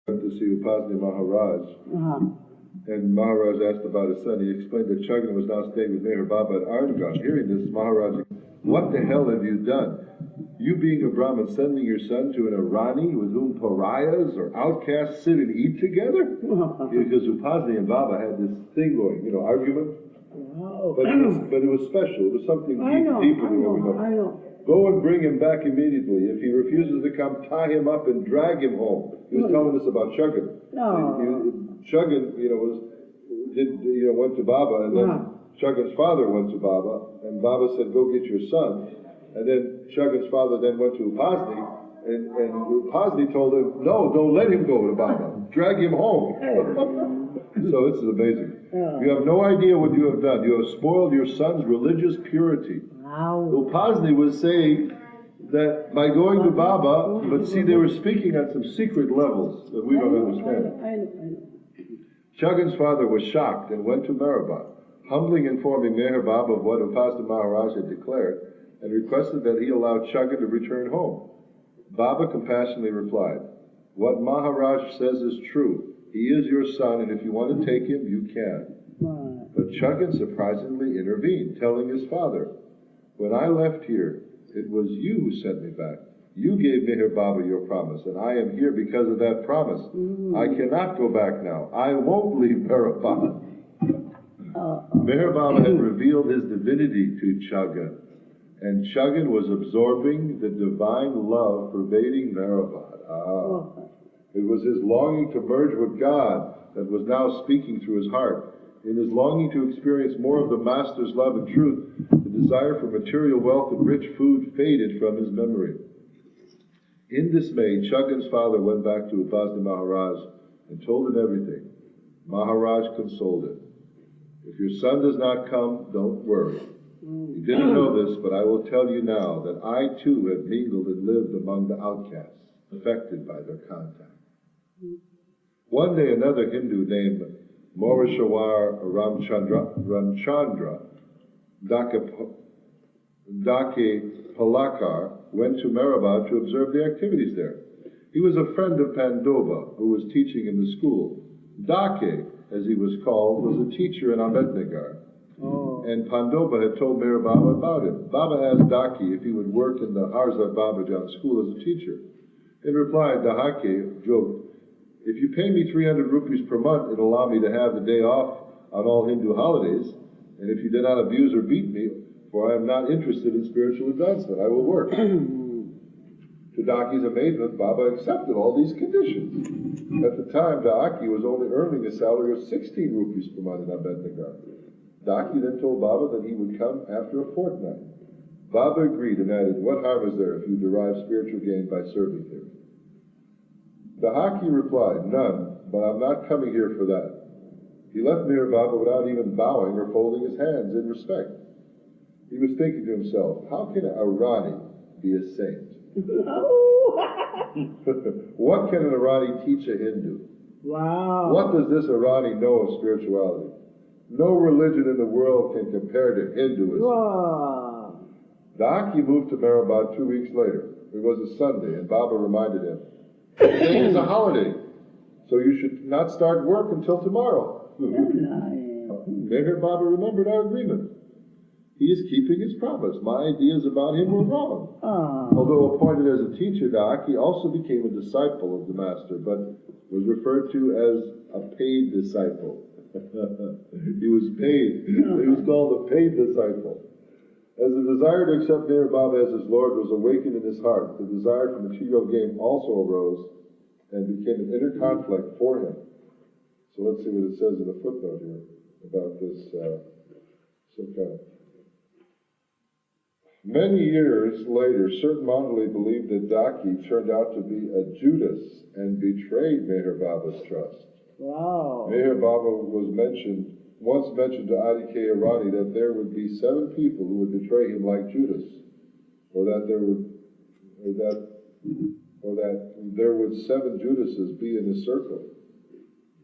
went to see Upasni Maharaj, and Maharaj asked about his son. He explained that Chhagan was now staying with Meherabad at Arangaon. Hearing this, Maharaj, what the hell have you done? You being a Brahmin, sending your son to an Irani with whom pariahs or outcasts sit and eat together? Because Upasni and Baba had this thing going, argument. Wow. But it was special. It was something deeper than what we know. I know. Go and bring him back immediately. If he refuses to come, tie him up and drag him home. He was telling us about Chhagan. Chhagan, went to Baba, and then Chhagan's father went to Baba, and Baba said, go get your son. And then Chhagan's father then went to Upasni, and Upasni told him, no, don't let him go to Baba. Drag him home. So this is amazing. You have no idea what you have done. You have spoiled your son's religious purity. Wow. Upasni was saying that by going to Baba, but see, they were speaking on some secret levels that we don't understand. I know. Chhagan's father was shocked and went to Meherabad, humbly informing Meherabad of what Upasni Maharaj had declared, and requested that he allow Chhagan to return home. Baba compassionately replied, what Maharaj says is true. He is your son, and if you want to take him, you can. But Chhagan surprisingly intervened, telling his father, when I left here, it was you who sent me back. You gave Meherabad your promise, and I am here because of that promise. I cannot go back now. I won't leave Meherabad. Meherabad had revealed his divinity to Chhagan, and Chhagan was absorbing the divine love pervading Meherabad. It was his longing to merge with God that was now speaking through his heart. In his longing to experience more of the Master's love and truth, the desire for material wealth and rich food faded from his memory. In dismay, Chhagan's father went back to Upasni Maharaj and told him everything. Maharaj consoled him. If your son does not come, don't worry. You didn't know this, but I will tell you now that I too have mingled and lived among the outcasts, affected by their contact. One day another Hindu named Morishawar Ramchandra Dake Palakar went to Meherabad to observe the activities there. He was a friend of Pandoba, who was teaching in the school. Dake, as he was called, was a teacher in Ahmednagar. And Pandoba had told Meherabad about him. Baba asked Dake if he would work in the HAZRAT Babajan school as a teacher. In reply, Dake joked, if you pay me 300 rupees per month, it'll allow me to have the day off on all Hindu holidays. And if you do not abuse or beat me, for I am not interested in spiritual advancement, I will work. To Daki's amazement, Baba accepted all these conditions. At the time, Daki was only earning a salary of 16 rupees per month in Ahmednagar. Daki then told Baba that he would come after a fortnight. Baba agreed and added, what harm is there if you derive spiritual gain by serving here? Daki replied, none, but I'm not coming here for that. He left Meherabad without even bowing or folding his hands in respect. He was thinking to himself, how can a Irani be a saint? What can an Irani teach a Hindu? Wow. What does this Irani know of spirituality? No religion in the world can compare to Hinduism. Wow. Daki moved to Meherabad 2 weeks later. It was a Sunday, and Baba reminded him, today is a holiday, so you should not start work until tomorrow. Meherabad remembered our agreement. He is keeping his promise. My ideas about him were wrong. Although appointed as a teacher, Daki also became a disciple of the Master, but was referred to as a paid disciple. He was paid. He was called a paid disciple. As the desire to accept Meherabad as his Lord was awakened in his heart, the desire for material gain also arose and became an inner conflict for him. So let's see what it says in the footnote here about this. Many years later, certain Mandali believed that Daki turned out to be a Judas and betrayed Meherabad's trust. Wow. Meherabad was once mentioned to Adi K. Irani that there would be 7 people who would betray him like Judas, or that there would 7 Judases be in his circle.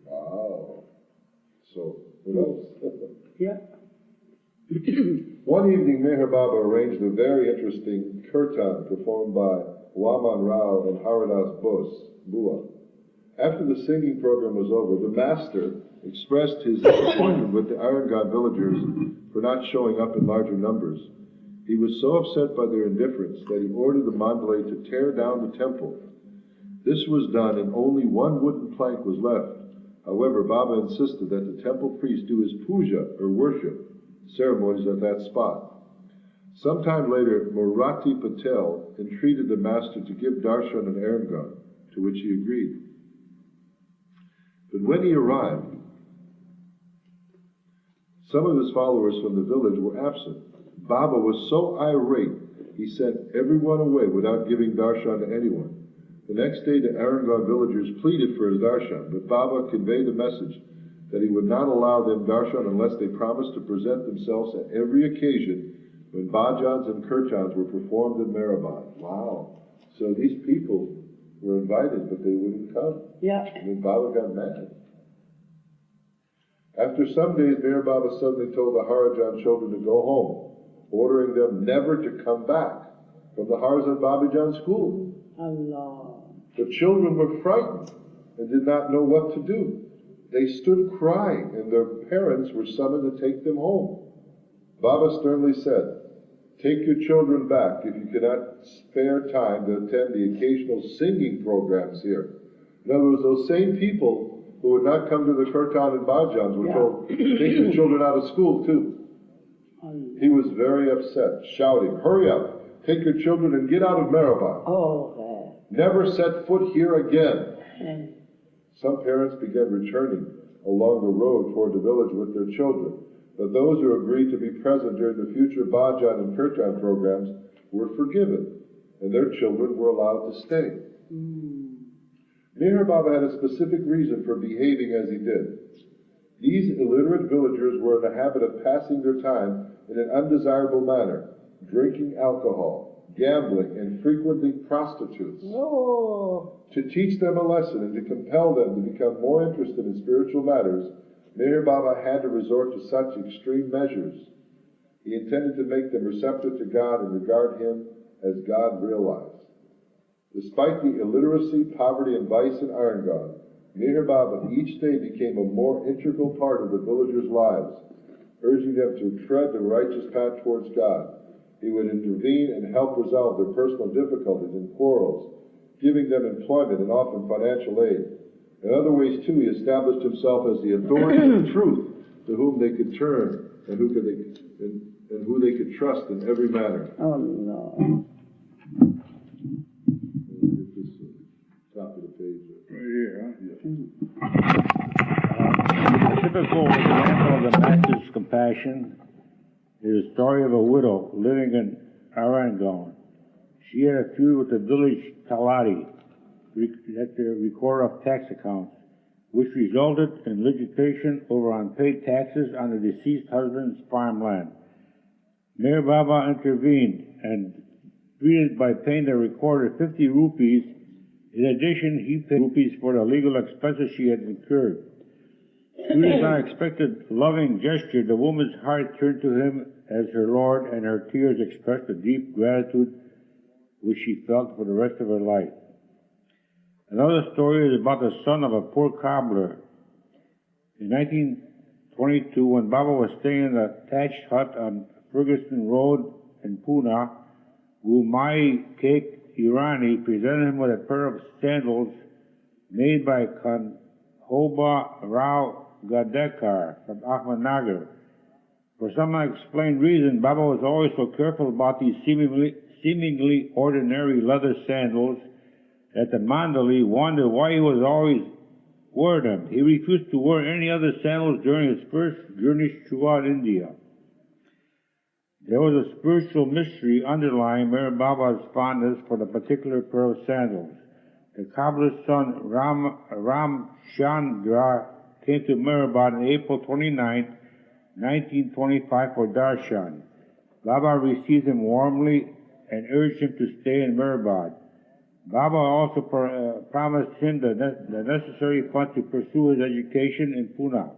Wow. So, who knows? Yeah. One evening, Meherabad arranged a very interesting kirtan performed by Waman Rao and Haridas Bua. After the singing program was over, the master expressed his disappointment with the Arangaon villagers for not showing up in larger numbers. He was so upset by their indifference that he ordered the mandalay to tear down the temple. This was done and only one wooden plank was left. However, Baba insisted that the temple priest do his puja, or worship, ceremonies at that spot. Sometime later, Morati Patel entreated the master to give darshan in Arangaon, to which he agreed. But when he arrived, some of his followers from the village were absent. Baba was so irate, he sent everyone away without giving darshan to anyone. The next day, the Arangaon villagers pleaded for his darshan, but Baba conveyed the message that he would not allow them darshan unless they promised to present themselves at every occasion when bhajans and kirtans were performed in Meherabad. Wow. So these people were invited, but they wouldn't come. Yeah. I mean, Baba got mad. After some days, Meher Baba suddenly told the Harajan children to go home, ordering them never to come back from the HAZRAT Babajan school. Allah. The children were frightened and did not know what to do. They stood crying, and their parents were summoned to take them home. Baba sternly said, "Take your children back if you cannot spare time to attend the occasional singing programs here." In other words, those same people who would not come to the kirtan and bhajans were told, "Take your children out of school too." He was very upset, shouting, "Hurry up, take your children and get out of Meherabad. Oh, Never set foot here again." Some parents began returning along the road toward the village with their children, but those who agreed to be present during the future bhajan and kirtan programs were forgiven, and their children were allowed to stay. Meher Baba had a specific reason for behaving as he did. These illiterate villagers were in the habit of passing their time in an undesirable manner, drinking alcohol, gambling, and frequenting prostitutes. oh. To teach them a lesson and to compel them to become more interested in spiritual matters, Meher Baba had to resort to such extreme measures. He intended to make them receptive to God and regard Him as God realized. Despite the illiteracy, poverty, and vice in Arangaon, Meher Baba each day became a more integral part of the villagers' lives, urging them to tread the righteous path towards God. He would intervene and help resolve their personal difficulties and quarrels, giving them employment and often financial aid. In other ways, too, he established himself as the authority of truth, to whom they could turn and who they could trust in every manner. Oh, no. Get this top of the page. Right here, Yeah. A typical example of the Master's compassion is the story of a widow living in Arangaon. She had a feud with the village Talati, at the recorder of tax accounts, which resulted in litigation over unpaid taxes on the deceased husband's farmland. Meher Baba intervened and treated by paying the recorder 50 rupees. In addition, he paid rupees for the legal expenses she had incurred. Through this unexpected loving gesture, the woman's heart turned to him as her Lord, and her tears expressed the deep gratitude which she felt for the rest of her life. Another story is about the son of a poor cobbler. In 1922, when Baba was staying in a thatched hut on Ferguson Road in Pune, Gumai Kek Irani presented him with a pair of sandals made by Kanhoba Rao Gadekar from Ahmednagar. For some unexplained reason, Baba was always so careful about these seemingly ordinary leather sandals that the Mandali wondered why he was always wearing them. He refused to wear any other sandals during his first journey throughout India. There was a spiritual mystery underlying Meher Baba's fondness for the particular pair of sandals. The cobbler's son Ram Chandra came to Meherabad on April 29, 1925 for darshan. Baba received him warmly and urged him to stay in Meherabad. Baba also promised him the necessary funds to pursue his education in Pune.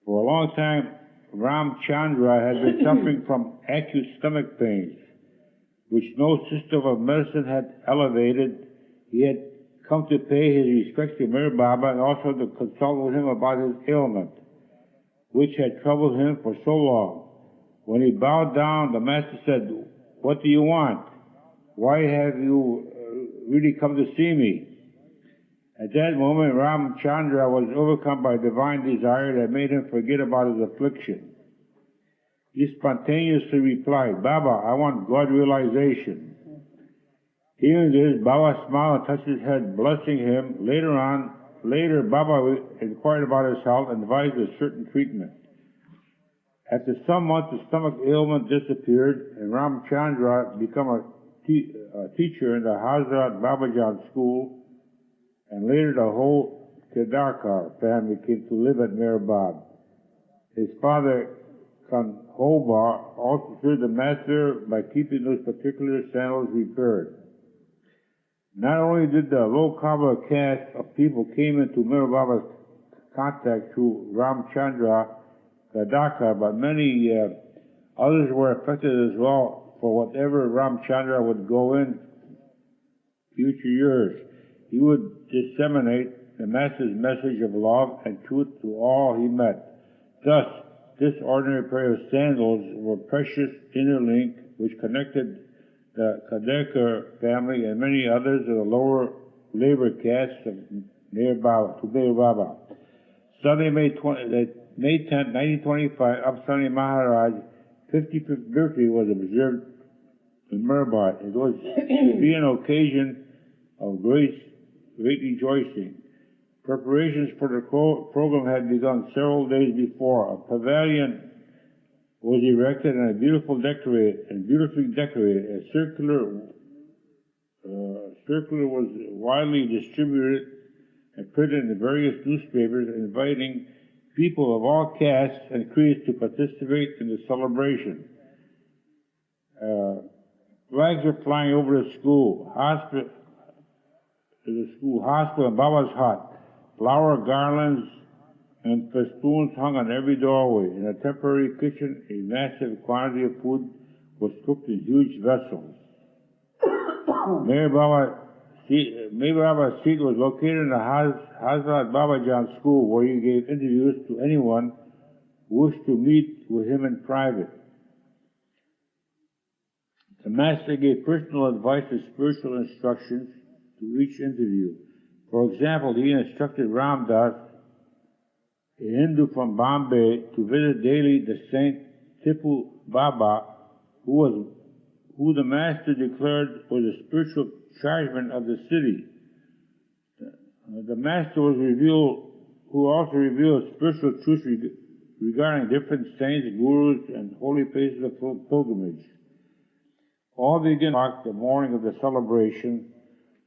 For a long time, Ram Chandra had been suffering from acute stomach pains, which no system of medicine had elevated. He had come to pay his respects to Meher Baba and also to consult with him about his ailment, which had troubled him for so long. When he bowed down, the master said, "What do you want? Why have you really come to see me?" At that moment, Ramchandra was overcome by divine desire that made him forget about his affliction. He spontaneously replied, "Baba, I want God realization." Hearing this, Baba smiled and touched his head, blessing him. Later, Baba inquired about his health and advised a certain treatment. After some months, the stomach ailment disappeared, and Ramchandra became a teacher in the HAZRAT Babajan school, and later the whole Kedarkar family came to live at Meherabad. His father, Kanhoba, also served the master by keeping those particular sandals repaired. Not only did the low Kabbalah caste of people came into Meherabad's contact through Ramchandra Gadaka, but many others were affected as well. For whatever Ramchandra would go in future years, he would disseminate the master's message of love and truth to all he met. Thus, this ordinary pair of sandals were precious inner link which connected the Kadekar family and many others of the lower labor castes of Meherabad. Sunday, May 10, 1925, Upasni Maharaj 55th birthday was observed in Meherabad. It was to be an occasion of great rejoicing. Preparations for the program had begun several days before. A pavilion was erected and beautifully decorated. A circular was widely distributed and printed in the various newspapers, inviting people of all castes and creeds to participate in the celebration. Flags were flying over the school, hospital, and Baba's hut. Flower garlands and festoons hung on every doorway. In a temporary kitchen, a massive quantity of food was cooked in huge vessels. Meherabad's seat was located in the HAZRAT Babajan school, where he gave interviews to anyone who wished to meet with him in private. The master gave personal advice and spiritual instructions to each interview. For example, he instructed Ramdas, a Hindu from Bombay, to visit daily the Saint Tipu Baba, who the master declared was a spiritual chargeman of the city. The master who also revealed spiritual truths regarding different saints, gurus, and holy places of pilgrimage. All began the morning of the celebration.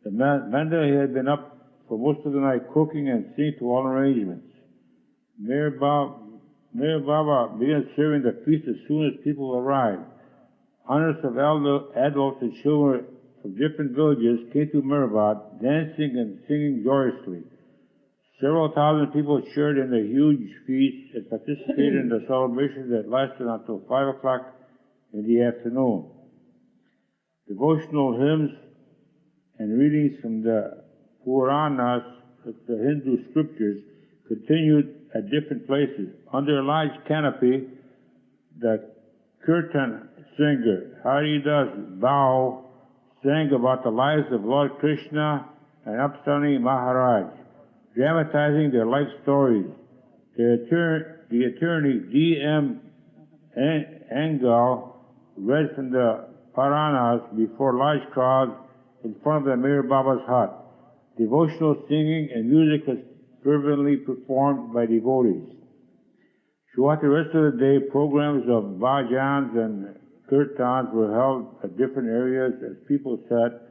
The Mendel had been up for most of the night cooking and seeing to all arrangements. Meher Baba began serving the feast as soon as people arrived. Hundreds of adults and children from different villages came to Meherabad, dancing and singing joyously. Several thousand people shared in the huge feast and participated in the celebration that lasted until 5 o'clock in the afternoon. Devotional hymns and readings from the Puranas, the Hindu scriptures, continued at different places. Under a large canopy, the Kirtan singer Haridas Bao sang about the lives of Lord Krishna and Upasni Maharaj, dramatizing their life stories. The attorney D.M. Angal read from the Puranas before large crowds in front of the Meher Baba's hut. Devotional singing and music was fervently performed by devotees. Throughout the rest of the day, programs of bhajans and kirtans were held at different areas as people sat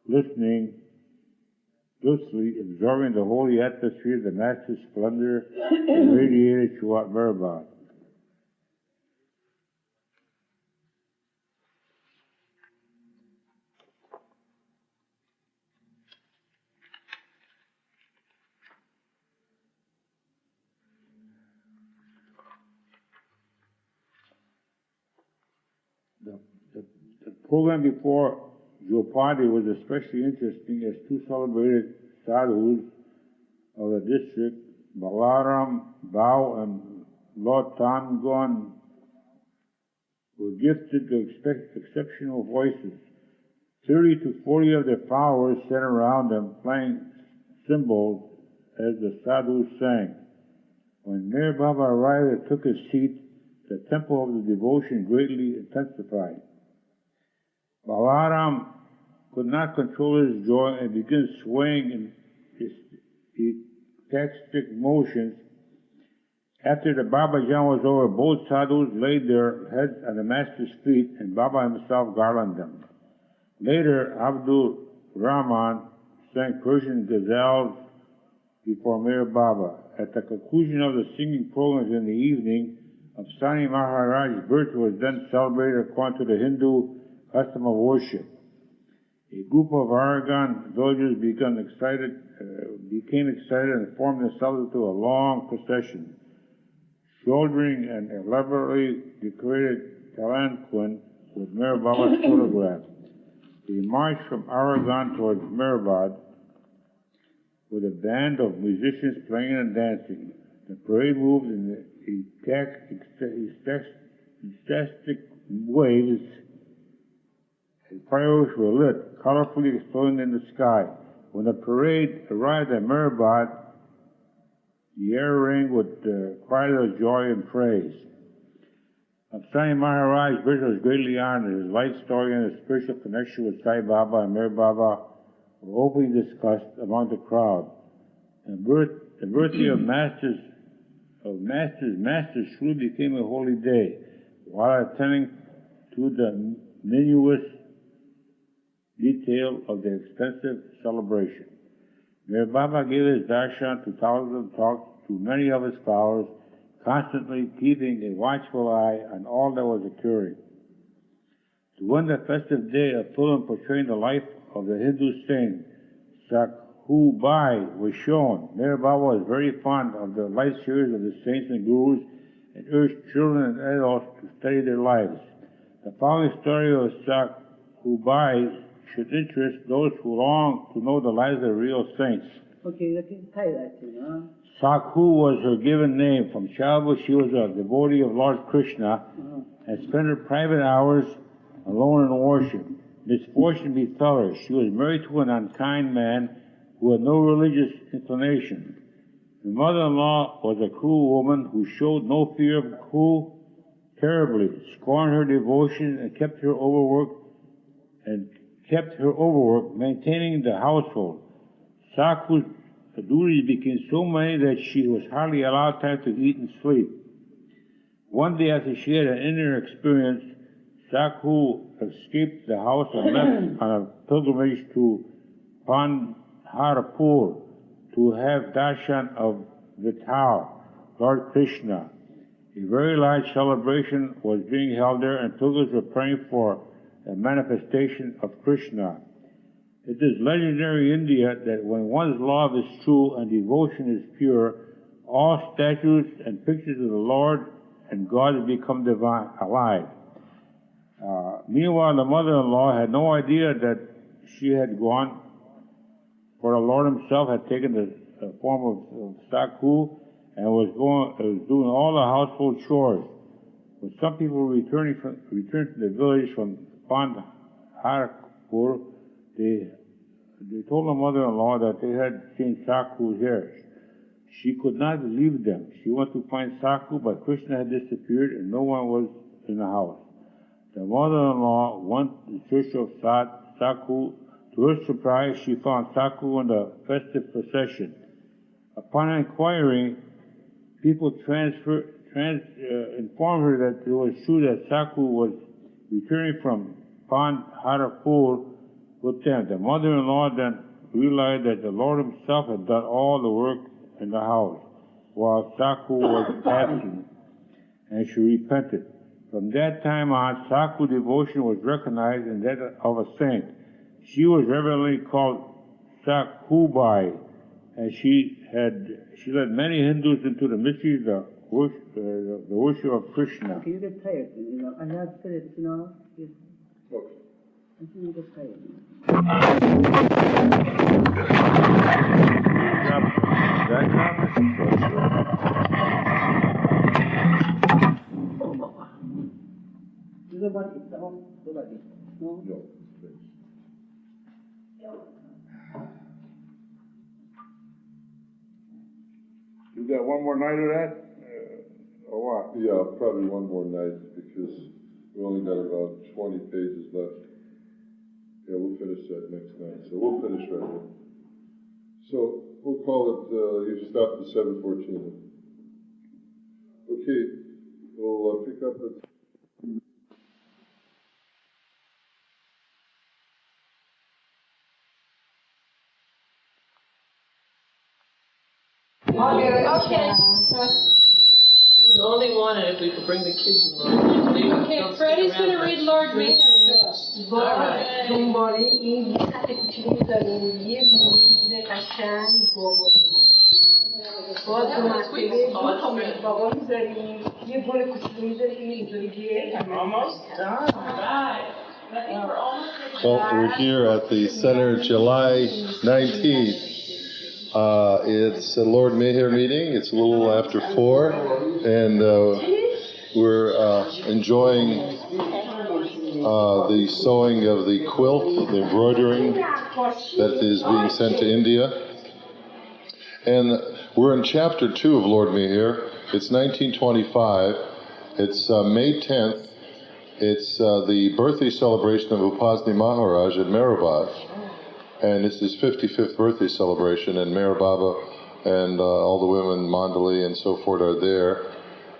listening, closely absorbing the holy atmosphere of the Master's splendor radiated throughout Meherabad. The program before Jopati was especially interesting as two celebrated sadhus of the district, Balaram Bao and Lotangon, were gifted to exceptional voices. 30 to 40 of their followers sat around them playing cymbals as the sadhus sang. When Meherabad arrived and took his seat, the tempo of the devotion greatly intensified. Balaram could not control his joy and began swaying in ecstatic motions. After the Babajan was over, both sadhus laid their heads on the master's feet and Baba himself garlanded them. Later, Abdul Rahman sang Persian ghazals before Meherabad. At the conclusion of the singing programs in the evening, Upasni Maharaj's birth was then celebrated according to the Hindu custom of worship. A group of Arangaon villagers became excited and formed themselves into a long procession, shouldering an elaborately decorated palanquin with Meherabad's photograph. They marched from Arangaon towards Meherabad with a band of musicians playing and dancing. The parade moved in ecstatic waves, and fireworks were lit, colorfully exploding in the sky. When the parade arrived at Meherabad, the air rang with cries of joy and praise. Upasni Maharaj's birth was greatly honored. His life story and his spiritual connection with Sai Baba and Meherabad were openly discussed among the crowd. The birthday of masters truly became a holy day. While attending to the minuous detail of the extensive celebration, Meherabad gave his darshan to thousands and talked to many of his followers, constantly keeping a watchful eye on all that was occurring. To end the festive day, a film portraying the life of the Hindu saint Sakubai was shown. Meherabad was very fond of the life series of the saints and gurus and urged children and adults to study their lives. The following story of Sakubai should interest those who long to know the lives of real saints. Sakhu was her given name. From childhood she was a devotee of Lord Krishna and spent her private hours alone in worship. Misfortune befell her. She was married to an unkind man who had no religious inclination. Her mother-in-law was a cruel woman who showed no fear of terribly, scorned her devotion and kept her overworked, maintaining the household. Sakhu's duties became so many that she was hardly allowed time to eat and sleep. One day, after she had an inner experience, Sakhu escaped the house and left on a pilgrimage to Pandharpur to have darshan of Vital, Lord Krishna. A very large celebration was being held there, and pilgrims were praying for a manifestation of Krishna. It is legendary in India that when one's love is true and devotion is pure, all statues and pictures of the Lord and God become alive. Meanwhile, the mother-in-law had no idea that she had gone, for the Lord himself had taken the form of Sakhu and was doing all the household chores. When some people returned to the village from Pandharpur, they told the mother-in-law that they had seen Sakhu here. She could not believe them. She went to find Sakhu, but Krishna had disappeared and no one was in the house. The mother-in-law went in search of Sakhu. To her surprise, she found Sakhu in the festive procession. Upon inquiring, people informed her that it was true that Sakhu was returning from Pandharpur with them. The mother-in-law then realized that the Lord himself had done all the work in the house while Sakhu was absent, and she repented. From that time on, Sakhu devotion was recognized in that of a saint. She was reverently called Sakubai, and she led many Hindus into the mysteries of the worship of Krishna. Okay. No. You got one more night of that? Or what? Yeah, probably one more night because we only got about 20 pages left. Yeah, we'll finish that next night. So we'll finish right here. So we'll call it, you stopped at 7:14. Okay, we'll pick up at... Okay. We'd only want it if we could bring the kids along. Okay, Freddie's going to read Lord Mayor to us. دنباله این خط کوچیکی داریم یه موزیک قشنگ باز دو مرتبه دو تا بابا میذاریم یه گل کوچیک میذاریم این اینطوری گیره Almost done. Right. Well, we're here at the center, July 19th. It's a Lord Meher meeting. It's a little after 4, and we're enjoying the sewing of the quilt, the embroidering that is being sent to India. And we're in chapter 2 of Lord Meher. It's 1925. It's May 10th. It's the birthday celebration of Upasni Maharaj at Meherabad. And it's his 55th birthday celebration, and Meherabad and all the women, Mandali and so forth, are there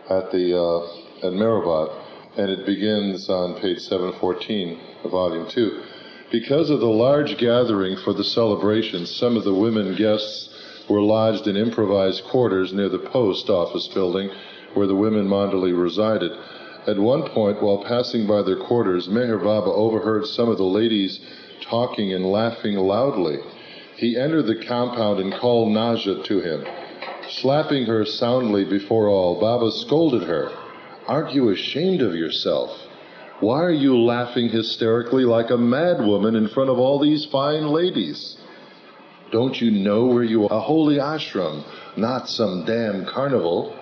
at Meherabad. And it begins on page 714 of volume 2. Because of the large gathering for the celebration, some of the women guests were lodged in improvised quarters near the post office building where the women Mandali resided. At one point, while passing by their quarters, Meher Baba overheard some of the ladies talking and laughing loudly. He entered the compound and called Naja to him. Slapping her soundly before all, Baba scolded her. "Aren't you ashamed of yourself? Why are you laughing hysterically like a mad woman in front of all these fine ladies? Don't you know where you are? A holy ashram, not some damn carnival."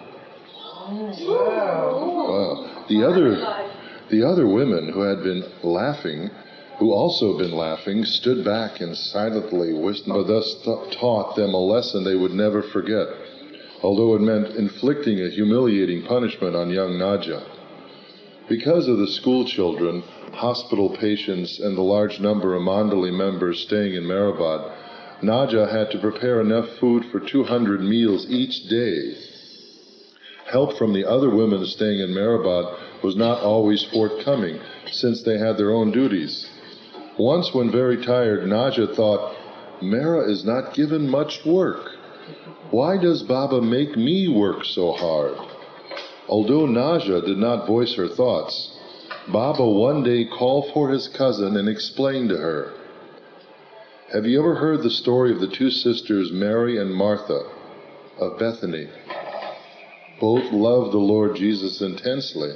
Wow. The other women who had been laughing, who also been laughing, stood back and silently wished, but thus taught them a lesson they would never forget, although it meant inflicting a humiliating punishment on young Naja. Because of the school children, hospital patients, and the large number of Mandali members staying in Meherabad, Naja had to prepare enough food for 200 meals each day. Help from the other women staying in Meherabad was not always forthcoming, since they had their own duties. Once, when very tired, Naja thought, "Mera is not given much work. Why does Baba make me work so hard?" Although Naja did not voice her thoughts, Baba one day called for his cousin and explained to her, "Have you ever heard the story of the two sisters Mary and Martha of Bethany? Both loved the Lord Jesus intensely.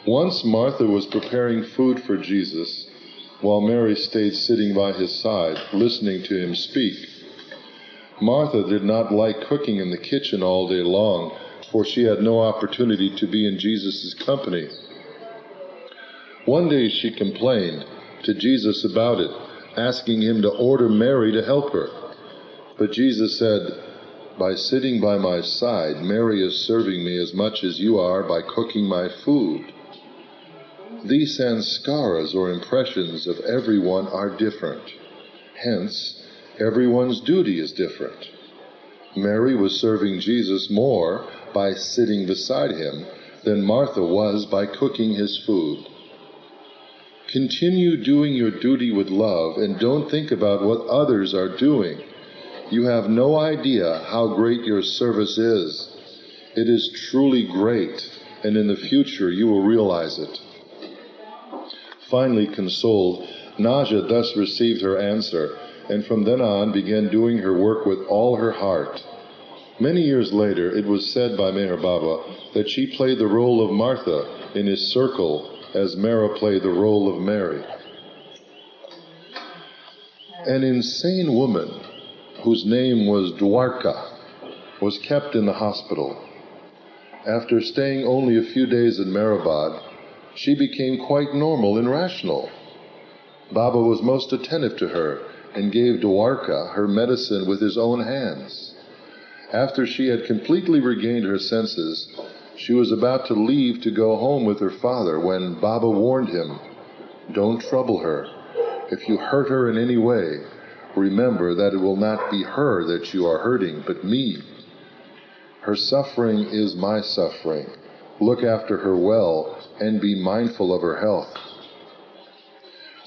Once Martha was preparing food for Jesus, while Mary stayed sitting by his side, listening to him speak. Martha did not like cooking in the kitchen all day long, for she had no opportunity to be in Jesus' company. One day she complained to Jesus about it, asking him to order Mary to help her. But Jesus said, "By sitting by my side, Mary is serving me as much as you are by cooking my food." These sanskaras, or impressions, of everyone are different. Hence, everyone's duty is different. Mary was serving Jesus more by sitting beside him than Martha was by cooking his food. Continue doing your duty with love and don't think about what others are doing. You have no idea how great your service is. It is truly great, and in the future you will realize it. Finally consoled, Naja thus received her answer, and from then on began doing her work with all her heart. Many years later, it was said by Meher Baba that she played the role of Martha in his circle as Mera played the role of Mary. An insane woman, whose name was Dwarka, was kept in the hospital. After staying only a few days in Meherabad, she became quite normal and rational. Baba was most attentive to her and gave Dwarka her medicine with his own hands. After she had completely regained her senses, she was about to leave to go home with her father when Baba warned him, "Don't trouble her. If you hurt her in any way, remember that it will not be her that you are hurting, but me. Her suffering is my suffering. Look after her well and be mindful of her health."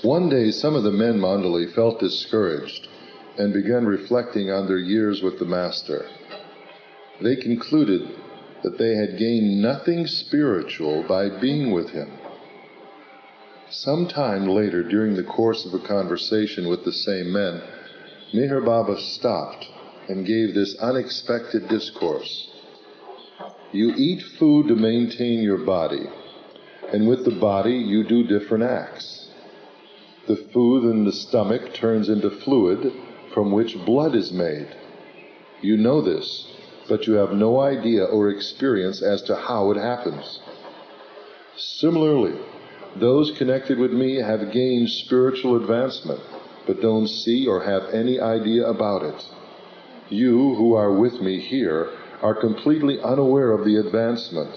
One day some of the men Mandali felt discouraged and began reflecting on their years with the Master. They concluded that they had gained nothing spiritual by being with him. Some time later, during the course of a conversation with the same men, Meher Baba stopped and gave this unexpected discourse. You eat food to maintain your body, and with the body you do different acts. The food in the stomach turns into fluid from which blood is made. You know this, but you have no idea or experience as to how it happens. Similarly, those connected with me have gained spiritual advancement, but don't see or have any idea about it. You who are with me here are completely unaware of the advancement,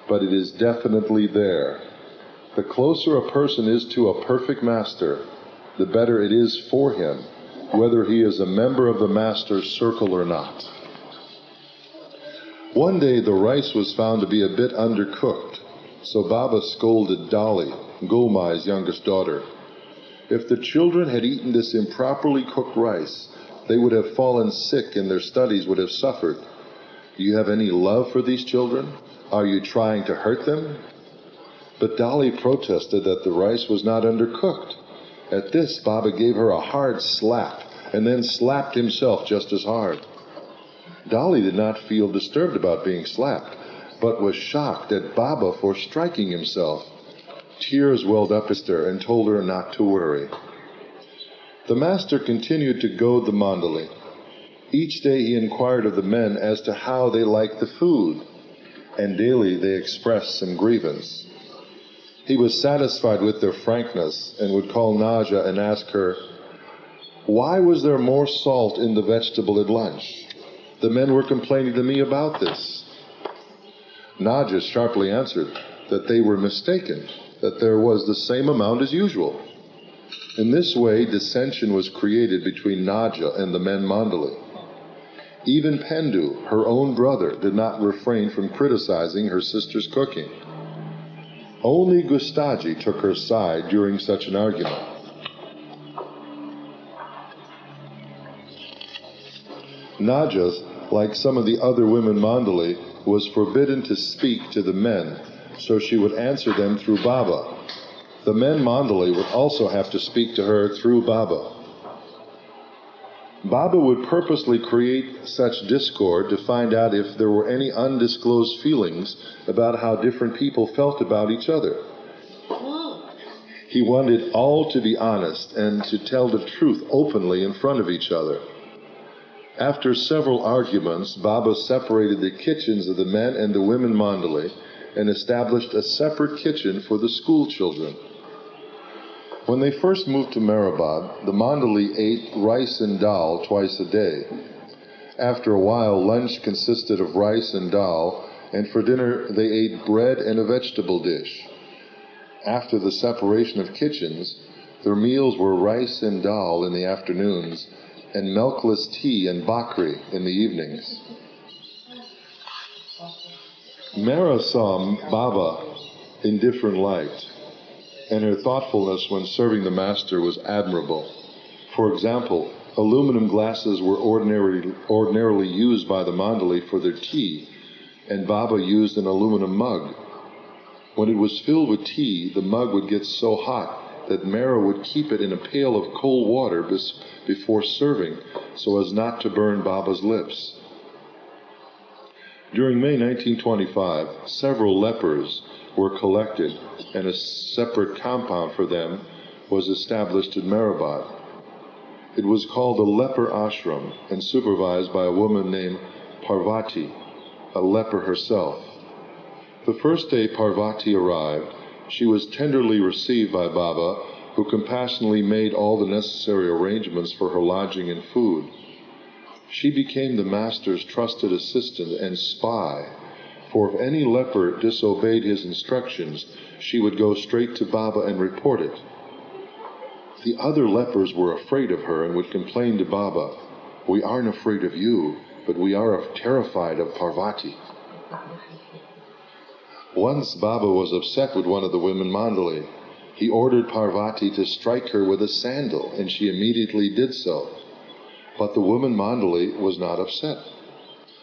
but it is definitely there. The closer a person is to a perfect master, the better it is for him, whether he is a member of the master's circle or not. One day the rice was found to be a bit undercooked, so Baba scolded Dolly, Gulmai's youngest daughter. If the children had eaten this improperly cooked rice, they would have fallen sick and their studies would have suffered. Do you have any love for these children? Are you trying to hurt them? But Dolly protested that the rice was not undercooked. At this, Baba gave her a hard slap and then slapped himself just as hard. Dolly did not feel disturbed about being slapped, but was shocked at Baba for striking himself. Tears welled up in her and told her not to worry. The master continued to goad the Mandali. Each day he inquired of the men as to how they liked the food, and daily they expressed some grievance. He was satisfied with their frankness and would call Naja and ask her, "Why was there more salt in the vegetable at lunch? The men were complaining to me about this." Naja sharply answered that they were mistaken, that there was the same amount as usual. In this way, dissension was created between Naja and the men Mandali. Even Pendu, her own brother, did not refrain from criticizing her sister's cooking. Only Gustaji took her side during such an argument. Naja, like some of the other women Mandali, was forbidden to speak to the men, so she would answer them through Baba. The men Mandali would also have to speak to her through Baba. Baba would purposely create such discord to find out if there were any undisclosed feelings about how different people felt about each other. He wanted all to be honest and to tell the truth openly in front of each other. After several arguments, Baba separated the kitchens of the men and the women Mandali and established a separate kitchen for the school children. When they first moved to Meherabad, the Mandali ate rice and dal twice a day. After a while, lunch consisted of rice and dal, and for dinner they ate bread and a vegetable dish. After the separation of kitchens, their meals were rice and dal in the afternoons, and milkless tea and bakri in the evenings. Mera saw Baba in different light, and her thoughtfulness when serving the master was admirable. For example, aluminum glasses were ordinarily used by the Mandali for their tea, and Baba used an aluminum mug. When it was filled with tea, the mug would get so hot that Mera would keep it in a pail of cold water before serving, so as not to burn Baba's lips. During May 1925, several lepers were collected, and a separate compound for them was established in Meherabad. It was called a leper ashram and supervised by a woman named Parvati, a leper herself. The first day Parvati arrived, she was tenderly received by Baba, who compassionately made all the necessary arrangements for her lodging and food. She became the master's trusted assistant and spy, for if any leper disobeyed his instructions, she would go straight to Baba and report it. The other lepers were afraid of her and would complain to Baba, "We aren't afraid of you, but we are terrified of Parvati." Once Baba was upset with one of the women Mandali. He ordered Parvati to strike her with a sandal, and she immediately did so. But the woman Mandali was not upset.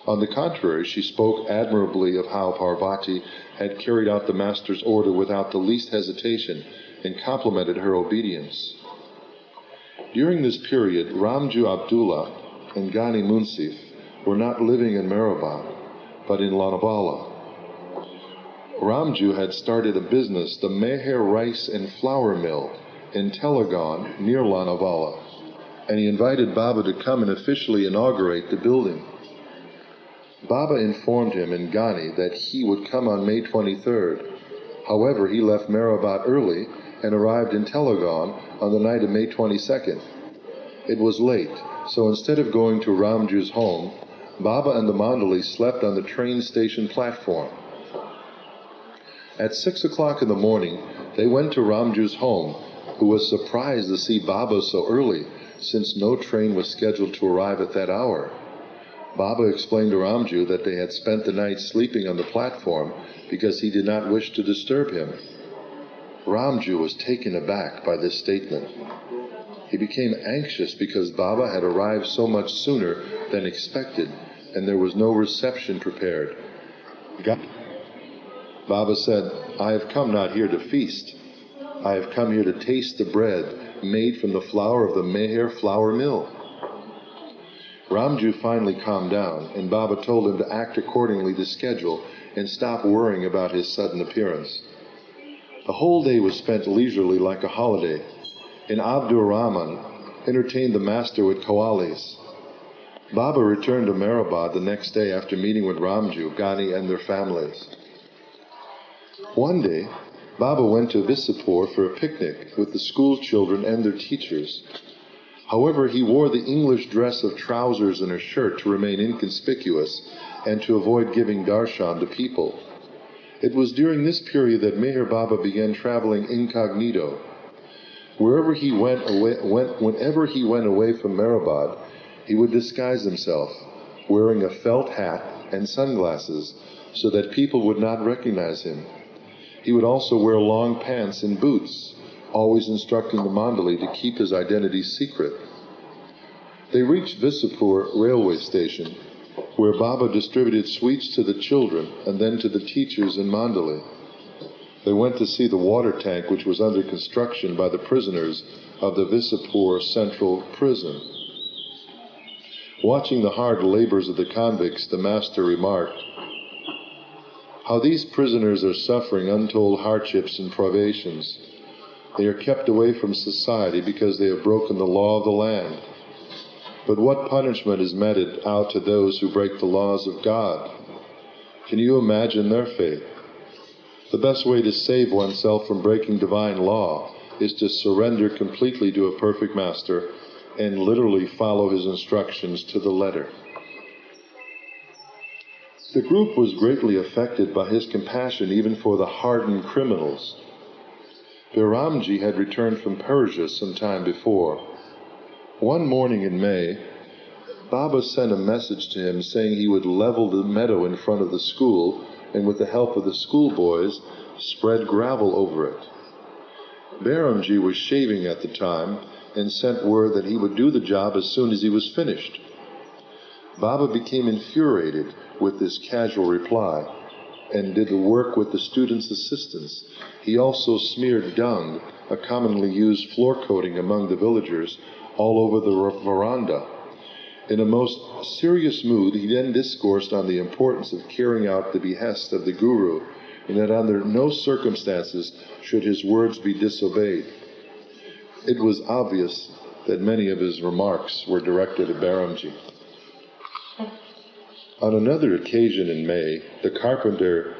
On the contrary, she spoke admirably of how Parvati had carried out the master's order without the least hesitation and complimented her obedience. During this period, Ramju Abdullah and Ghani Munsif were not living in Meherabad, but in Lonavala. Ramju had started a business, the Meher Rice and Flour Mill, in Telegon, near Lonavala, and he invited Baba to come and officially inaugurate the building. Baba informed him and Ghani that he would come on May 23rd. However, he left Meherabad early and arrived in Telegon on the night of May 22nd. It was late, so instead of going to Ramju's home, Baba and the Mandali slept on the train station platform. At 6 o'clock in the morning, they went to Ramju's home, who was surprised to see Baba so early, since no train was scheduled to arrive at that hour. Baba explained to Ramju that they had spent the night sleeping on the platform because he did not wish to disturb him. Ramju was taken aback by this statement. He became anxious because Baba had arrived so much sooner than expected, and there was no reception prepared. Baba said, "I have come not here to feast. I have come here to taste the bread made from the flour of the Meher flour mill." Ramju finally calmed down, and Baba told him to act accordingly to schedule and stop worrying about his sudden appearance. The whole day was spent leisurely like a holiday, and Abdur Rahman entertained the master with qawwalis. Baba returned to Meherabad the next day after meeting with Ramju, Ghani, and their families. One day, Baba went to Visapur for a picnic with the school children and their teachers. However, he wore the English dress of trousers and a shirt to remain inconspicuous and to avoid giving darshan to people. It was during this period that Meher Baba began traveling incognito. Whenever he went away from Meherabad, he would disguise himself, wearing a felt hat and sunglasses, so that people would not recognize him. He would also wear long pants and boots, always instructing the Mandali to keep his identity secret. They reached Visapur railway station, where Baba distributed sweets to the children and then to the teachers in Mandali. They went to see the water tank which was under construction by the prisoners of the Visapur Central Prison. Watching the hard labors of the convicts, the master remarked, "How these prisoners are suffering untold hardships and privations. They are kept away from society because they have broken the law of the land. But what punishment is meted out to those who break the laws of God? Can you imagine their fate? The best way to save oneself from breaking divine law is to surrender completely to a perfect master and literally follow his instructions to the letter." The group was greatly affected by his compassion even for the hardened criminals. Biramji had returned from Persia some time before. One morning in May, Baba sent a message to him saying he would level the meadow in front of the school and with the help of the schoolboys spread gravel over it. Biramji was shaving at the time and sent word that he would do the job as soon as he was finished. Baba became infuriated with this casual reply and did the work with the students' assistants. He also smeared dung, a commonly used floor coating among the villagers, all over the veranda. In a most serious mood, he then discoursed on the importance of carrying out the behest of the Guru, and that under no circumstances should his words be disobeyed. It was obvious that many of his remarks were directed at Baramji. On another occasion in May, the carpenter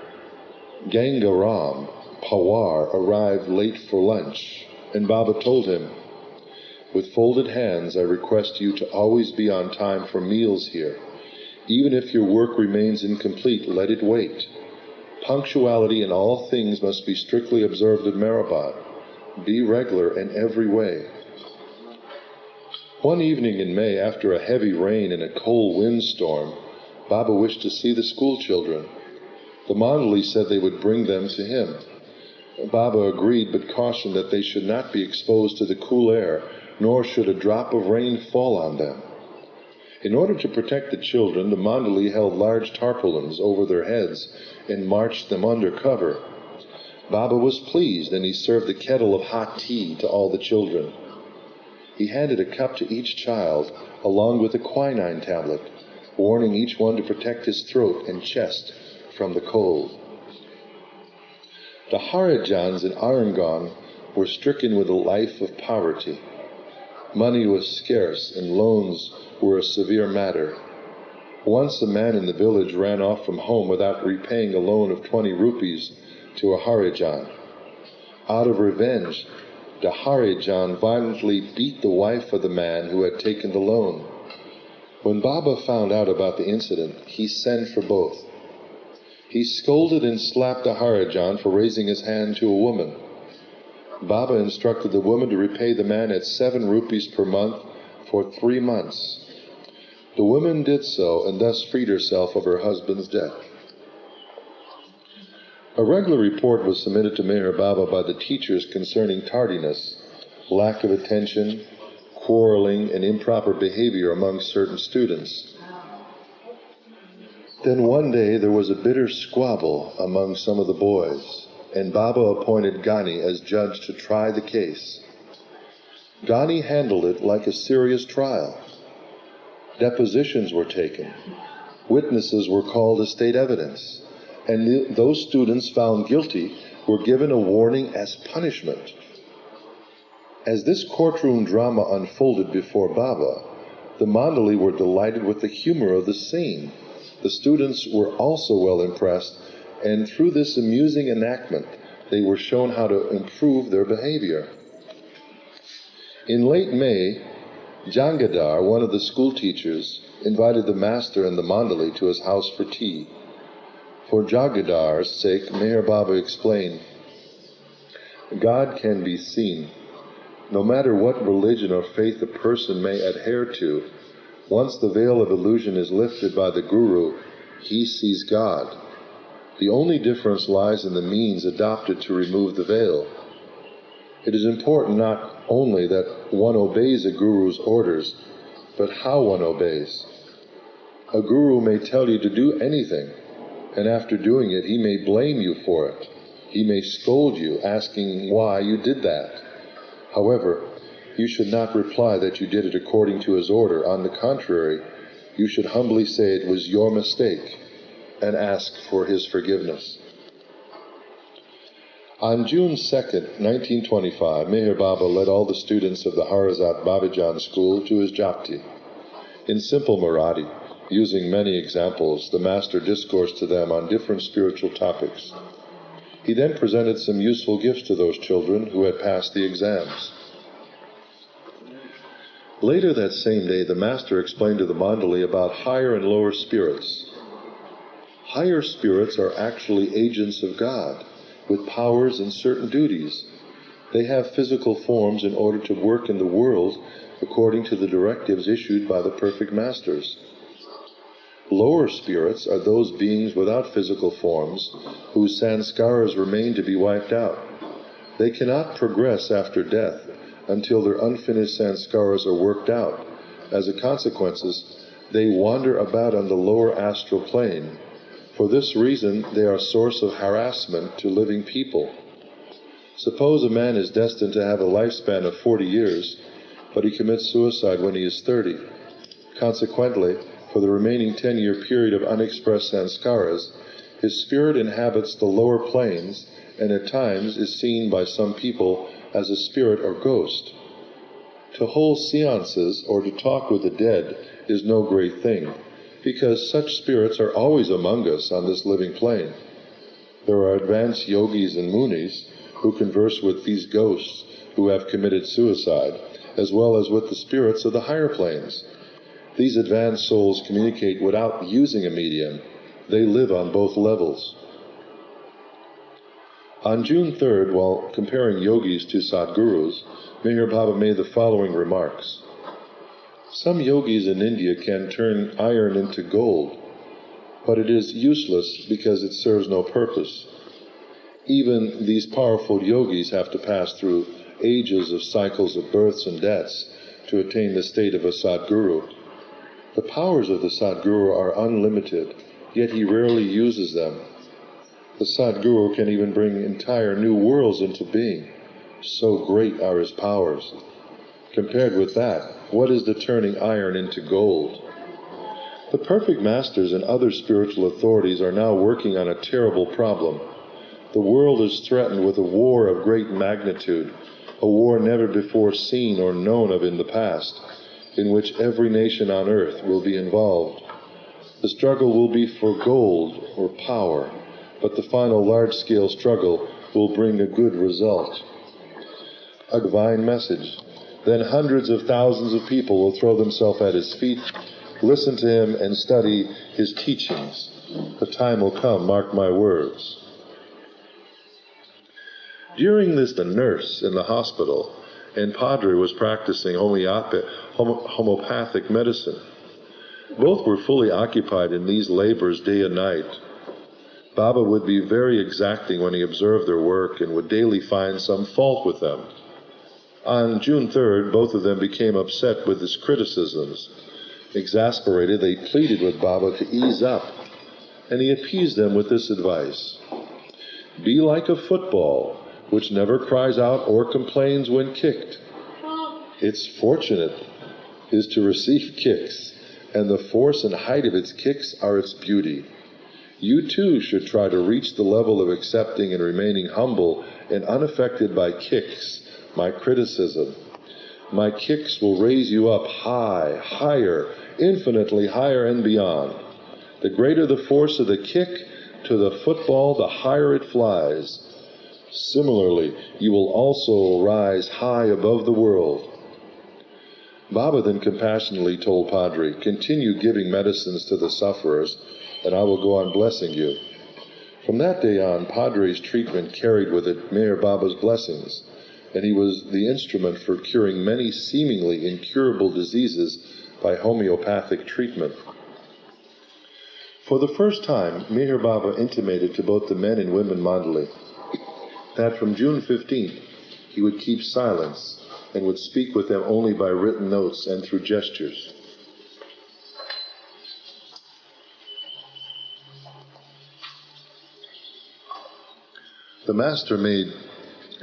Gangaram Pawar arrived late for lunch, and Baba told him, "With folded hands, I request you to always be on time for meals here. Even if your work remains incomplete, let it wait. Punctuality in all things must be strictly observed at Meherabad. Be regular in every way." One evening in May, after a heavy rain and a cold windstorm, Baba wished to see the school children. The Mandali said they would bring them to him. Baba agreed, but cautioned that they should not be exposed to the cool air, nor should a drop of rain fall on them. In order to protect the children, the Mandali held large tarpaulins over their heads and marched them under cover. Baba was pleased, and he served a kettle of hot tea to all the children. He handed a cup to each child, along with a quinine tablet, warning each one to protect his throat and chest from the cold. The Harijans in Arangaon were stricken with a life of poverty. Money was scarce, and loans were a severe matter. Once a man in the village ran off from home without repaying a loan of 20 rupees to a Harijan. Out of revenge, the Harijan violently beat the wife of the man who had taken the loan. When Baba found out about the incident, he sent for both. He scolded and slapped the Harijan for raising his hand to a woman. Baba instructed the woman to repay the man at 7 rupees per month for 3 months. The woman did so and thus freed herself of her husband's debt. A regular report was submitted to Meher Baba by the teachers concerning tardiness, lack of attention, quarreling, and improper behavior among certain students. Then one day there was a bitter squabble among some of the boys, and Baba appointed Ghani as judge to try the case. Ghani handled it like a serious trial. Depositions were taken. Witnesses were called as state evidence, and those students found guilty were given a warning as punishment. As this courtroom drama unfolded before Baba, the Mandali were delighted with the humor of the scene. The students were also well impressed, and through this amusing enactment, they were shown how to improve their behavior. In late May, Jangadar, one of the school teachers, invited the master and the Mandali to his house for tea. For Jangadar's sake, Meher Baba explained, "God can be seen. No matter what religion or faith a person may adhere to, once the veil of illusion is lifted by the Guru, he sees God. The only difference lies in the means adopted to remove the veil. It is important not only that one obeys a Guru's orders, but how one obeys. A Guru may tell you to do anything, and after doing it, he may blame you for it. He may scold you, asking why you did that. However, you should not reply that you did it according to his order. On the contrary, you should humbly say it was your mistake and ask for his forgiveness." On June 2nd, 1925, Meher Baba led all the students of the HAZRAT Babajan school to his japti. In simple Marathi, using many examples, the master discoursed to them on different spiritual topics. He then presented some useful gifts to those children who had passed the exams. Later that same day, the master explained to the Mandali about higher and lower spirits. Higher spirits are actually agents of God, with powers and certain duties. They have physical forms in order to work in the world according to the directives issued by the perfect masters. Lower spirits are those beings without physical forms, whose sanskaras remain to be wiped out. They cannot progress after death until their unfinished sanskaras are worked out. As a consequence, they wander about on the lower astral plane. For this reason, they are a source of harassment to living people. Suppose a man is destined to have a lifespan of 40 years, but he commits suicide when he is 30. Consequently, for the remaining 10-year period of unexpressed sanskaras, his spirit inhabits the lower planes and at times is seen by some people as a spirit or ghost. To hold seances or to talk with the dead is no great thing, because such spirits are always among us on this living plane. There are advanced yogis and munis who converse with these ghosts who have committed suicide, as well as with the spirits of the higher planes. These advanced souls communicate without using a medium. They live on both levels. On June 3rd, while comparing yogis to Sadgurus, Meherabad made the following remarks. Some yogis in India can turn iron into gold, but it is useless because it serves no purpose. Even these powerful yogis have to pass through ages of cycles of births and deaths to attain the state of a Sadguru. The powers of the Sadguru are unlimited, yet he rarely uses them. The Sadguru can even bring entire new worlds into being. So great are his powers. Compared with that, what is the turning iron into gold? The perfect masters and other spiritual authorities are now working on a terrible problem. The world is threatened with a war of great magnitude, a war never before seen or known of in the past, in which every nation on earth will be involved. The struggle will be for gold or power, but the final large-scale struggle will bring a good result. A divine message. Then hundreds of thousands of people will throw themselves at his feet, listen to him, and study his teachings. The time will come, mark my words. During this, the nurse in the hospital and Padre was practicing homeopathic medicine. Both were fully occupied in these labors day and night. Baba would be very exacting when he observed their work and would daily find some fault with them. On June 3rd, both of them became upset with his criticisms. Exasperated, they pleaded with Baba to ease up, and he appeased them with this advice. Be like a football, which never cries out or complains when kicked. Its fortunate is to receive kicks, and the force and height of its kicks are its beauty. You too should try to reach the level of accepting and remaining humble and unaffected by kicks, my criticism. My kicks will raise you up high, higher, infinitely higher and beyond. The greater the force of the kick to the football, the higher it flies. Similarly, you will also rise high above the world. Baba then compassionately told Padre, continue giving medicines to the sufferers, and I will go on blessing you. From that day on, Padre's treatment carried with it Meher Baba's blessings, and he was the instrument for curing many seemingly incurable diseases by homeopathic treatment. For the first time, Meher Baba intimated to both the men and women mandali that from June 15th he would keep silence and would speak with them only by written notes and through gestures. The master made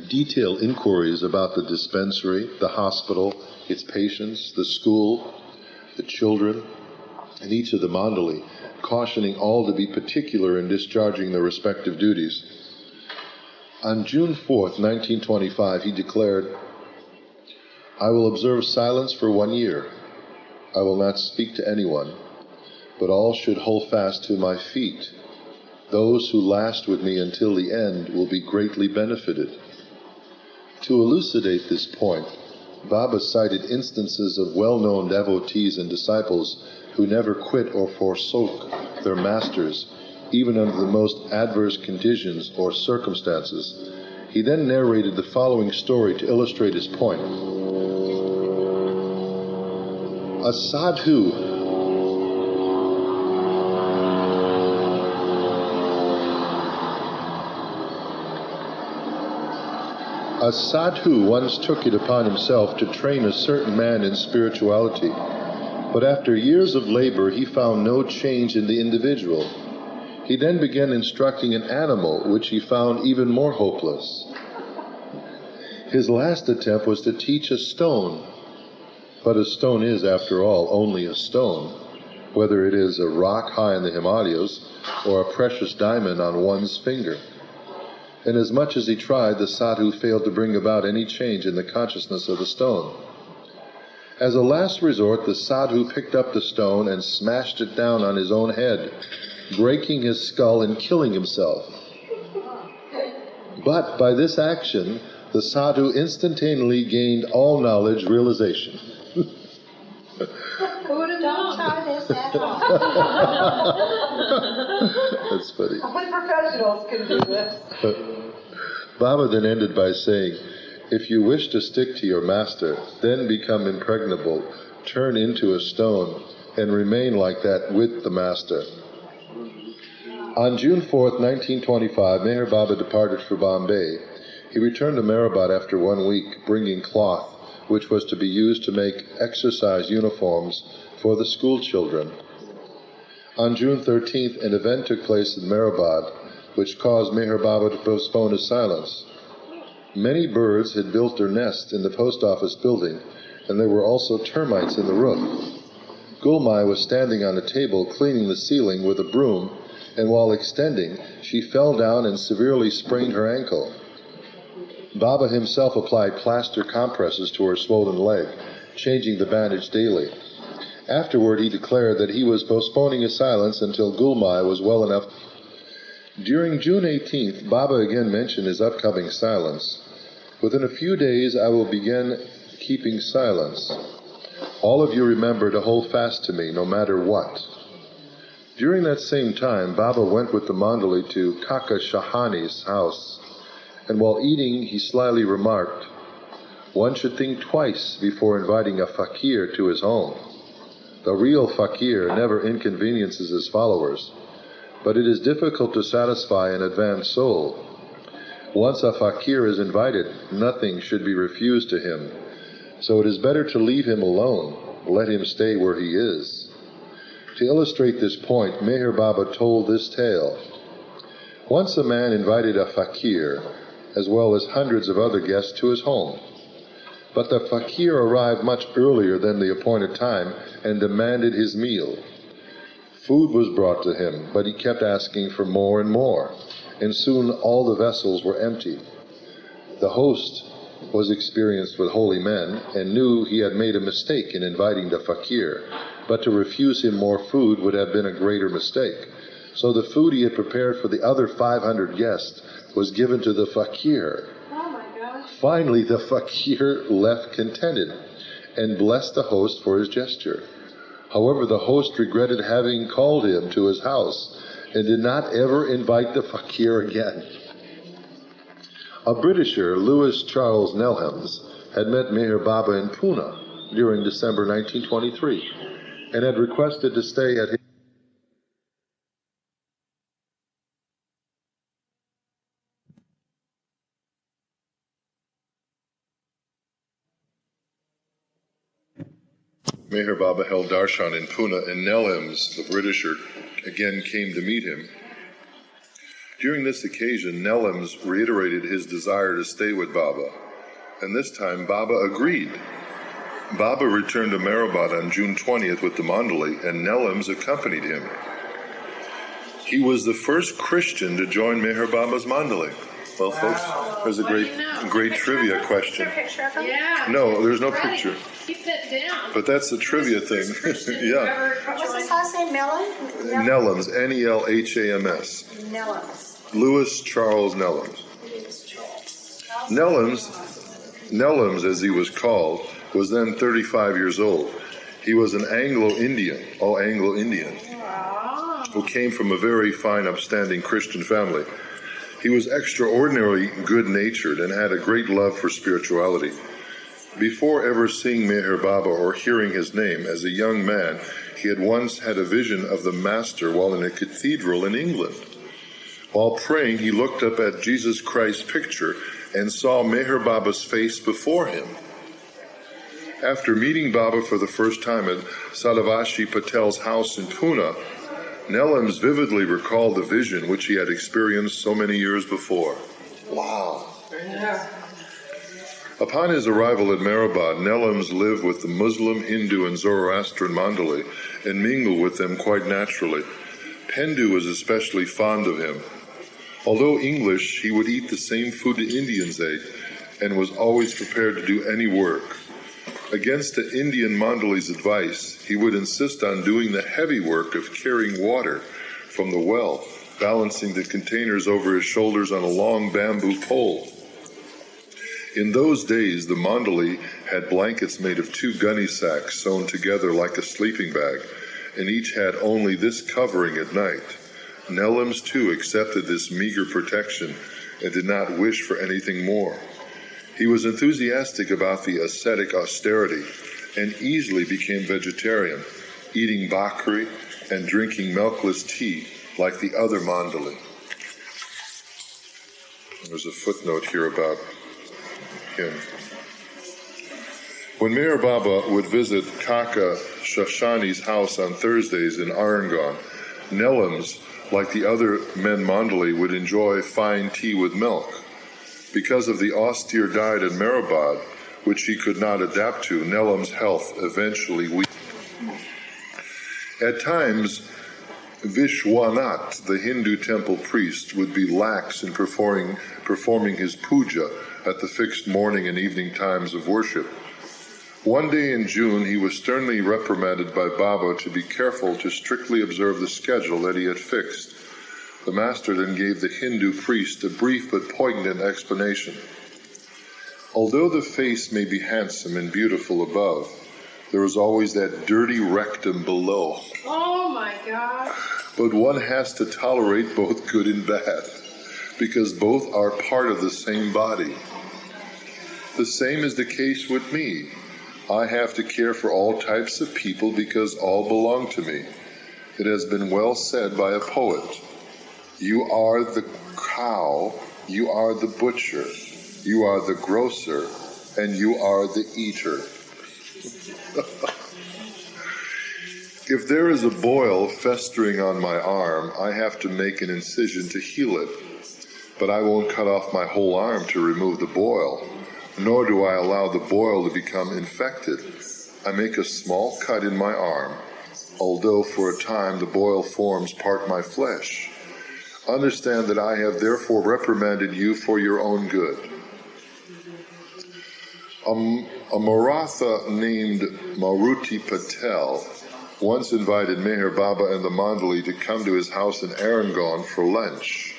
detailed inquiries about the dispensary, the hospital, its patients, the school, the children, and each of the mandali, cautioning all to be particular in discharging their respective duties. On June 4th, 1925, he declared, I will observe silence for 1 year. I will not speak to anyone, but all should hold fast to my feet. Those who last with me until the end will be greatly benefited. To elucidate this point, Baba cited instances of well-known devotees and disciples who never quit or forsook their masters, even under the most adverse conditions or circumstances. He then narrated the following story to illustrate his point. A sadhu once took it upon himself to train a certain man in spirituality, but after years of labor he found no change in the individual. He then began instructing an animal, which he found even more hopeless. His last attempt was to teach a stone, but a stone is, after all, only a stone, whether it is a rock high in the Himalayas or a precious diamond on one's finger. And as much as he tried, the sadhu failed to bring about any change in the consciousness of the stone. As a last resort, the sadhu picked up the stone and smashed it down on his own head, breaking his skull and killing himself. But by this action, the sadhu instantaneously gained all knowledge realization. Don't try this at all. That's funny. Only professionals can do this. Baba then ended by saying, if you wish to stick to your master, then become impregnable, turn into a stone, and remain like that with the master. On June 4th, 1925, Meher Baba departed for Bombay. He returned to Meherabad after 1 week, bringing cloth, which was to be used to make exercise uniforms for the school children. On June 13th, an event took place in Meherabad, which caused Meher Baba to postpone his silence. Many birds had built their nests in the post office building, and there were also termites in the roof. Gulmai was standing on a table cleaning the ceiling with a broom, and while extending, she fell down and severely sprained her ankle. Baba himself applied plaster compresses to her swollen leg, changing the bandage daily. Afterward, he declared that he was postponing his silence until Gulmai was well enough. During June 18th, Baba again mentioned his upcoming silence. Within a few days, I will begin keeping silence. All of you remember to hold fast to me, no matter what. During that same time, Baba went with the Mandali to Kaka Shahani's house, and while eating, he slyly remarked, one should think twice before inviting a fakir to his home. The real fakir never inconveniences his followers, but it is difficult to satisfy an advanced soul. Once a fakir is invited, nothing should be refused to him, so it is better to leave him alone, let him stay where he is. To illustrate this point, Meher Baba told this tale. Once a man invited a fakir, as well as hundreds of other guests, to his home. But the fakir arrived much earlier than the appointed time and demanded his meal. Food was brought to him, but he kept asking for more and more, and soon all the vessels were empty. The host was experienced with holy men and knew he had made a mistake in inviting the fakir, but to refuse him more food would have been a greater mistake. So the food he had prepared for the other 500 guests was given to the fakir. Oh my gosh. Finally, the fakir left contented and blessed the host for his gesture. However, the host regretted having called him to his house and did not ever invite the fakir again. A Britisher, Lewis Charles Nelhams, had met Meher Baba in Pune during December 1923 and had requested to stay at his Meher Baba held darshan in Pune, and Nelhams, the Britisher, again came to meet him. During this occasion, Nelhams reiterated his desire to stay with Baba, and this time Baba agreed. Baba returned to Meherabad on June 20th with the Mandali, and Nelhams accompanied him. He was the first Christian to join Meher Baba's Mandali. Well, folks, there's a great trivia question. Yeah. No, there's no picture. Keep that down. But that's the trivia thing. Yeah. What's his last name? Nelhams, N-E-L-H-A-M-S. Nelhams. Louis Charles Nelhams. Nelhams, as he was called, was then 35 years old. He was an Anglo-Indian, who came from a very fine, upstanding Christian family. He was extraordinarily good-natured and had a great love for spirituality. Before ever seeing Meher Baba or hearing his name, as a young man, he had once had a vision of the Master while in a cathedral in England. While praying, he looked up at Jesus Christ's picture and saw Meher Baba's face before him. After meeting Baba for the first time at Sadavashi Patel's house in Pune, Nelhams vividly recalled the vision which he had experienced so many years before. Wow. Yeah. Upon his arrival at Meherabad, Nelhams lived with the Muslim, Hindu, and Zoroastrian Mandali and mingled with them quite naturally. Pendu was especially fond of him. Although English, he would eat the same food the Indians ate and was always prepared to do any work. Against the Indian Mandali's advice, he would insist on doing the heavy work of carrying water from the well, balancing the containers over his shoulders on a long bamboo pole. In those days, the Mandali had blankets made of 2 gunny sacks sewn together like a sleeping bag, and each had only this covering at night. Nellams, too, accepted this meager protection and did not wish for anything more. He was enthusiastic about the ascetic austerity and easily became vegetarian, eating bhakri and drinking milkless tea like the other Mandali. There's a footnote here about him. When Meher Baba would visit Kaka Shashani's house on Thursdays in Arangaon, Nellams, like the other men Mandali, would enjoy fine tea with milk. Because of the austere diet in Meherabad, which he could not adapt to, Nellam's health eventually weakened. At times, Vishwanath, the Hindu temple priest, would be lax in performing his puja at the fixed morning and evening times of worship. One day in June, he was sternly reprimanded by Baba to be careful to strictly observe the schedule that he had fixed. The master then gave the Hindu priest a brief but poignant explanation. Although the face may be handsome and beautiful above, there is always that dirty rectum below. Oh my God. But one has to tolerate both good and bad, because both are part of the same body. The same is the case with me. I have to care for all types of people because all belong to me. It has been well said by a poet, "You are the cow, you are the butcher, you are the grocer, and you are the eater." If there is a boil festering on my arm, I have to make an incision to heal it. But I won't cut off my whole arm to remove the boil, nor do I allow the boil to become infected. I make a small cut in my arm, although for a time the boil forms part my flesh. Understand that I have therefore reprimanded you for your own good. A Maratha named Maruti Patel once invited Meher Baba and the Mandali to come to his house in Arangaon for lunch.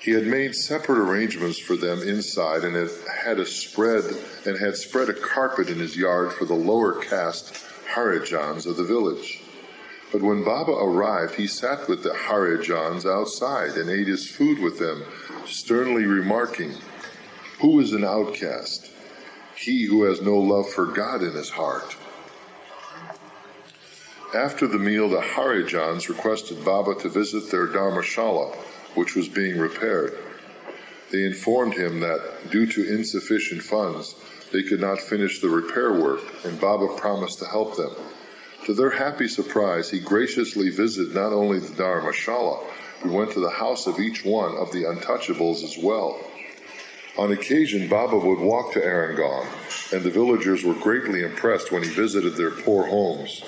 He had made separate arrangements for them inside and had spread a carpet in his yard for the lower caste Harijans of the village. But when Baba arrived, he sat with the Harijans outside and ate his food with them, sternly remarking, "Who is an outcast? He who has no love for God in his heart." After the meal, the Harijans requested Baba to visit their dharmashala, which was being repaired. They informed him that, due to insufficient funds, they could not finish the repair work, and Baba promised to help them. To their happy surprise, he graciously visited not only the dharmashala, but went to the house of each one of the untouchables as well. On occasion, Baba would walk to Arangaon, and the villagers were greatly impressed when he visited their poor homes.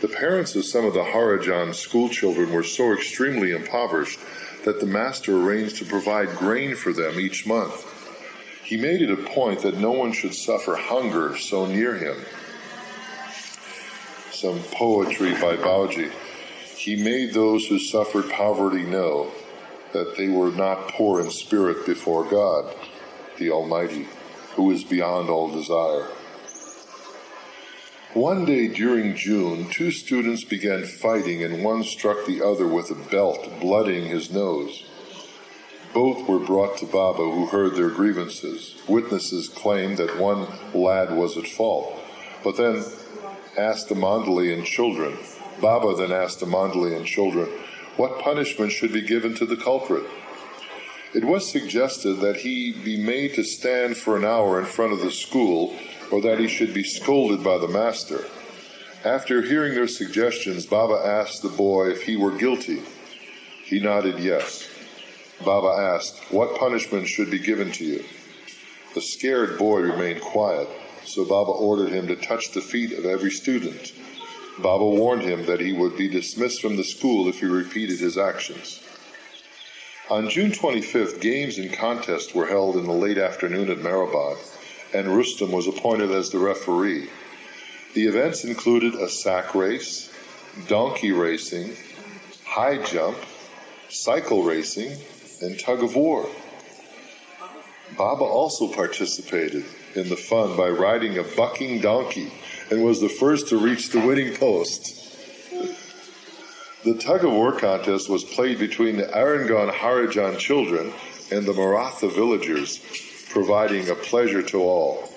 The parents of some of the Harijan school children were so extremely impoverished that the master arranged to provide grain for them each month. He made it a point that no one should suffer hunger so near him. Some poetry by Bauji. He made those who suffered poverty know that they were not poor in spirit before God, the Almighty, who is beyond all desire. One day during June, 2 students began fighting and one struck the other with a belt, blooding his nose. Both were brought to Baba, who heard their grievances. Witnesses claimed that one lad was at fault, but then asked the Mandali and children. Baba then asked the Mandali and children what punishment should be given to the culprit. It was suggested that he be made to stand for an hour in front of the school, or that he should be scolded by the master. After hearing their suggestions, Baba asked the boy if he were guilty. He nodded yes. Baba asked, "What punishment should be given to you?" The scared boy remained quiet, so Baba ordered him to touch the feet of every student. Baba warned him that he would be dismissed from the school if he repeated his actions. On June 25th, games and contests were held in the late afternoon at Meherabad, and Rustam was appointed as the referee. The events included a sack race, donkey racing, high jump, cycle racing, and tug of war. Baba also participated in the fun by riding a bucking donkey and was the first to reach the winning post. The tug of war contest was played between the Arangaon Harijan children and the Maratha villagers, providing a pleasure to all.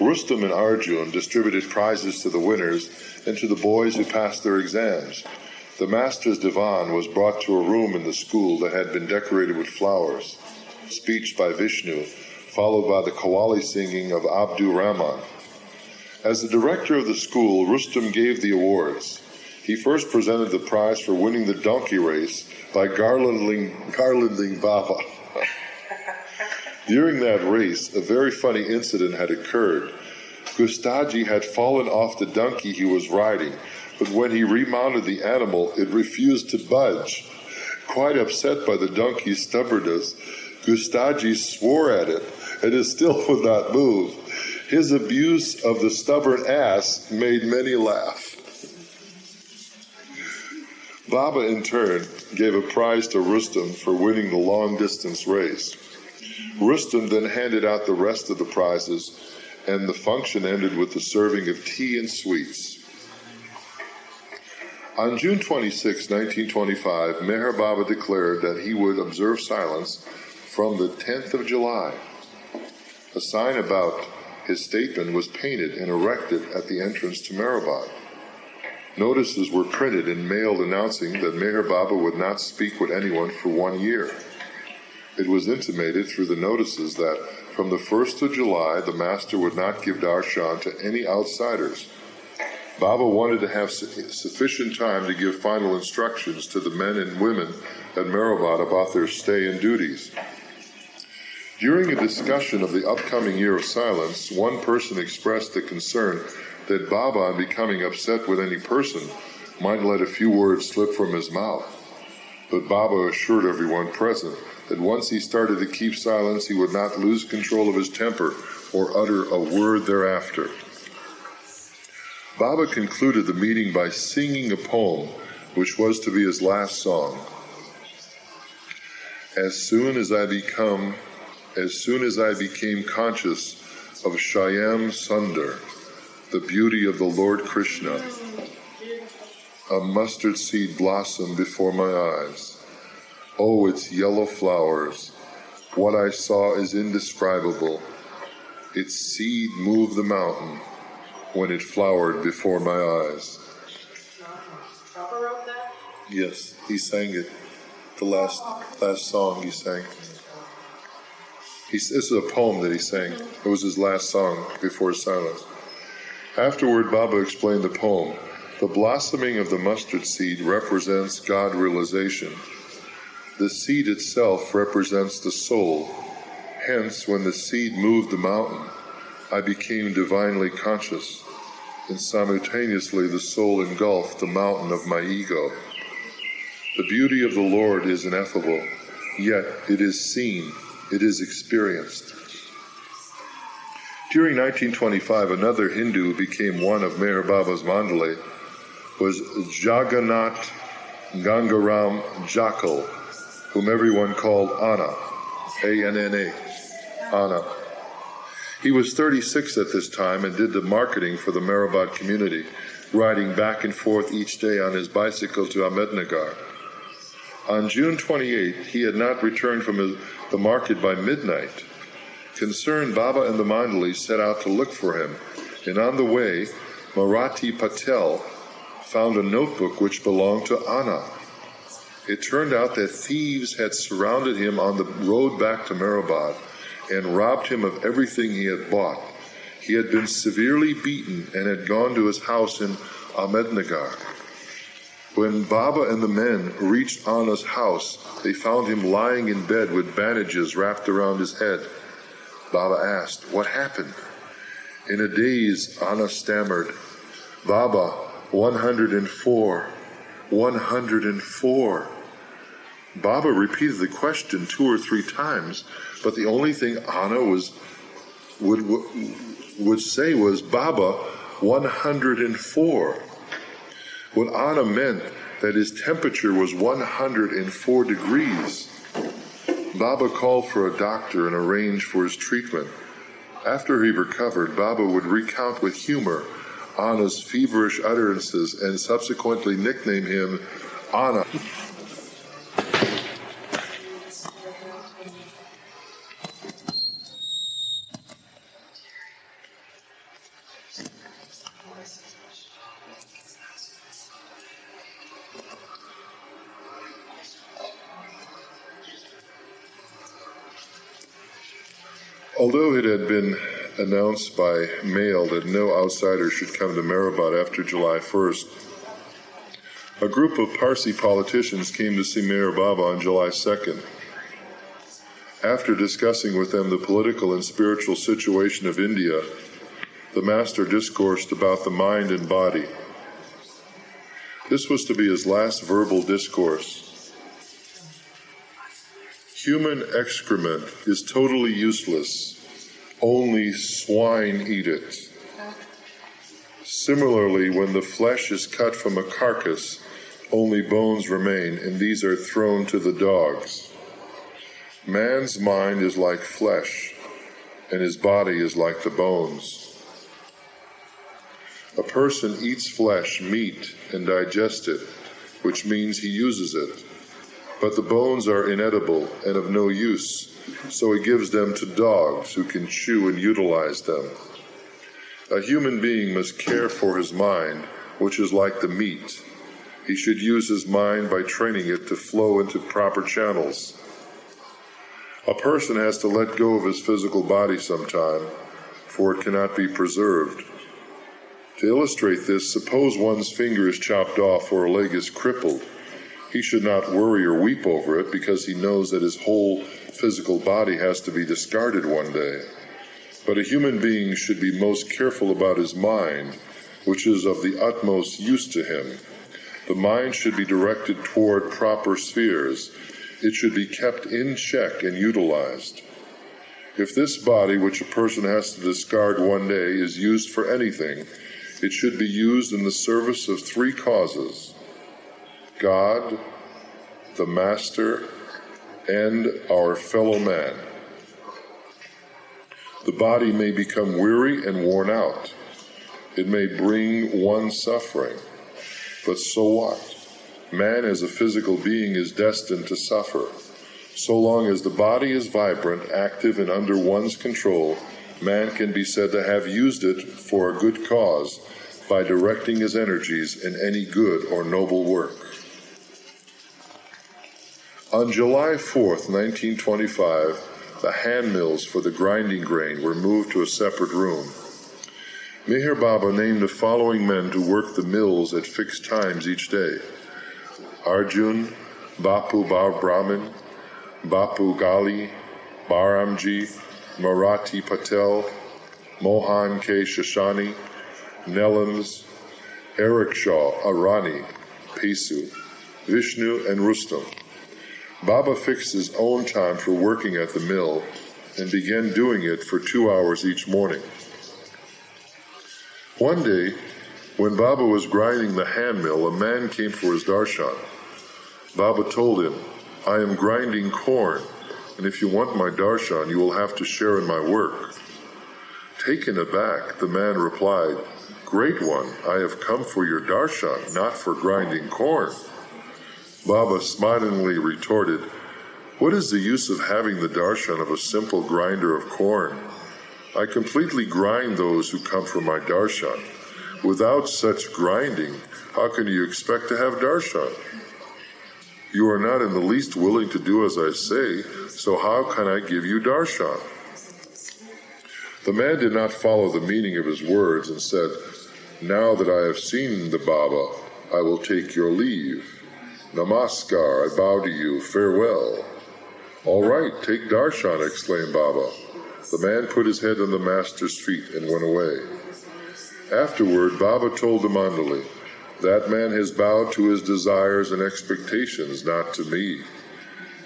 Rustam and Arjun distributed prizes to the winners and to the boys who passed their exams. The master's divan was brought to a room in the school that had been decorated with flowers. Speech by Vishnu, followed by the Qawwali singing of Abdu Rahman. As the director of the school, Rustam gave the awards. He first presented the prize for winning the donkey race by garlanding Baba. During that race, a very funny incident had occurred. Gustaji had fallen off the donkey he was riding, but when he remounted the animal, it refused to budge. Quite upset by the donkey's stubbornness, Gustaji swore at it, and it still would not move. His abuse of the stubborn ass made many laugh. Baba, in turn, gave a prize to Rustam for winning the long-distance race. Rustam then handed out the rest of the prizes, and the function ended with the serving of tea and sweets. On June 26, 1925, Meher Baba declared that he would observe silence from the 10th of July. A sign about his statement was painted and erected at the entrance to Meherabad. Notices were printed and mailed announcing that Meher Baba would not speak with anyone for 1 year. It was intimated through the notices that from the 1st of July, the master would not give darshan to any outsiders. Baba wanted to have sufficient time to give final instructions to the men and women at Meherabad about their stay and duties. During a discussion of the upcoming year of silence, one person expressed the concern that Baba, on becoming upset with any person, might let a few words slip from his mouth. But Baba assured everyone present that once he started to keep silence, he would not lose control of his temper or utter a word thereafter. Baba concluded the meeting by singing a poem, which was to be his last song. As soon as I became conscious of Shyam Sundar, the beauty of the Lord Krishna, a mustard seed blossomed before my eyes. Oh, its yellow flowers, what I saw is indescribable. Its seed moved the mountain when it flowered before my eyes. Papa wrote that? Yes, he sang it. The last song he sang. This is a poem that he sang. It was his last song before silence. Afterward, Baba explained the poem. The blossoming of the mustard seed represents God realization. The seed itself represents the soul. Hence, when the seed moved the mountain, I became divinely conscious, and simultaneously the soul engulfed the mountain of my ego. The beauty of the Lord is ineffable, yet it is seen, it is experienced. During 1925, another Hindu who became one of Meher Baba's mandale was Jagannath Gangaram Jakal, whom everyone called Anna, A-N-N-A, Anna. He was 36 at this time and did the marketing for the Meherabad community, riding back and forth each day on his bicycle to Ahmednagar. On June 28, he had not returned from the market by midnight. Concerned, Baba and the Mandali set out to look for him, and on the way, Marathi Patel found a notebook which belonged to Anna. It turned out that thieves had surrounded him on the road back to Meherabad and robbed him of everything he had bought. He had been severely beaten and had gone to his house in Ahmednagar. When Baba and the men reached Anna's house, they found him lying in bed with bandages wrapped around his head. Baba asked, "What happened?" In a daze, Anna stammered, "Baba, 104, 104. Baba repeated the question 2 or 3 times, but the only thing Anna was would say was Baba 104. What Anna meant that his temperature was 104 degrees. Baba called for a doctor and arranged for his treatment. After he recovered, Baba would recount with humor Anna's feverish utterances and subsequently nickname him Anna. Although it had been announced by mail that no outsiders should come to Meherabad after July 1st, a group of Parsi politicians came to see Meher Baba on July 2nd. After discussing with them the political and spiritual situation of India, the master discoursed about the mind and body. This was to be his last verbal discourse. Human excrement is totally useless. Only swine eat it. Similarly, when the flesh is cut from a carcass, only bones remain, and these are thrown to the dogs. Man's mind is like flesh, and his body is like the bones. A person eats flesh, meat, and digests it, which means he uses it. But the bones are inedible and of no use, so he gives them to dogs who can chew and utilize them. A human being must care for his mind, which is like the meat. He should use his mind by training it to flow into proper channels. A person has to let go of his physical body sometime, for it cannot be preserved. To illustrate this, suppose one's finger is chopped off or a leg is crippled. He should not worry or weep over it because he knows that his whole physical body has to be discarded one day. But a human being should be most careful about his mind, which is of the utmost use to him. The mind should be directed toward proper spheres. It should be kept in check and utilized. If this body, which a person has to discard one day, is used for anything, it should be used in the service of three causes: God, the Master, and our fellow man. The body may become weary and worn out. It may bring one suffering. But so what? Man as a physical being is destined to suffer. So long as the body is vibrant, active, and under one's control, man can be said to have used it for a good cause by directing his energies in any good or noble work. On July 4th, 1925, the hand mills for the grinding grain were moved to a separate room. Meher Baba named the following men to work the mills at fixed times each day: Arjun, Bapu Brahmin, Bapu Gali, Baramji, Marathi Patel, Mohan K. Shashani, Nellams, Erikshaw, Irani, Pesu, Vishnu, and Rustam. Baba fixed his own time for working at the mill and began doing it for 2 hours each morning. One day, when Baba was grinding the hand mill, a man came for his darshan. Baba told him, "I am grinding corn, and if you want my darshan, you will have to share in my work." Taken aback, the man replied, "Great one, I have come for your darshan, not for grinding corn." Baba smilingly retorted, "What is the use of having the darshan of a simple grinder of corn? I completely grind those who come for my darshan. Without such grinding, how can you expect to have darshan? You are not in the least willing to do as I say, so how can I give you darshan?" The man did not follow the meaning of his words and said, "Now that I have seen the Baba, I will take your leave. Namaskar, I bow to you, farewell." "All right, take darshan," exclaimed Baba. The man put his head on the master's feet and went away. Afterward, Baba told the mandali, "That man has bowed to his desires and expectations, not to me.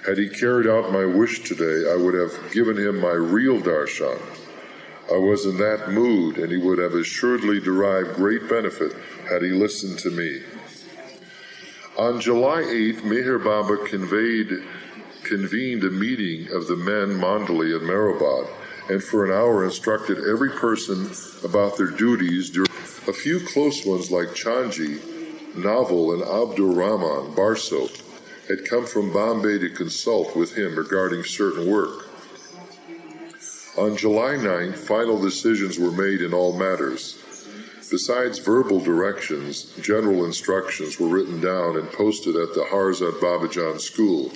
Had he carried out my wish today, I would have given him my real darshan. I was in that mood, and he would have assuredly derived great benefit had he listened to me. On July 8th, Meher Baba convened a meeting of the men Mandali in Meherabad, and for an hour instructed every person about their duties. A few close ones like Chanji, Naval, and Abdur Rahman Barso had come from Bombay to consult with him regarding certain work. On July 9th, final decisions were made in all matters. Besides verbal directions, general instructions were written down and posted at the HAZRAT Babajan school.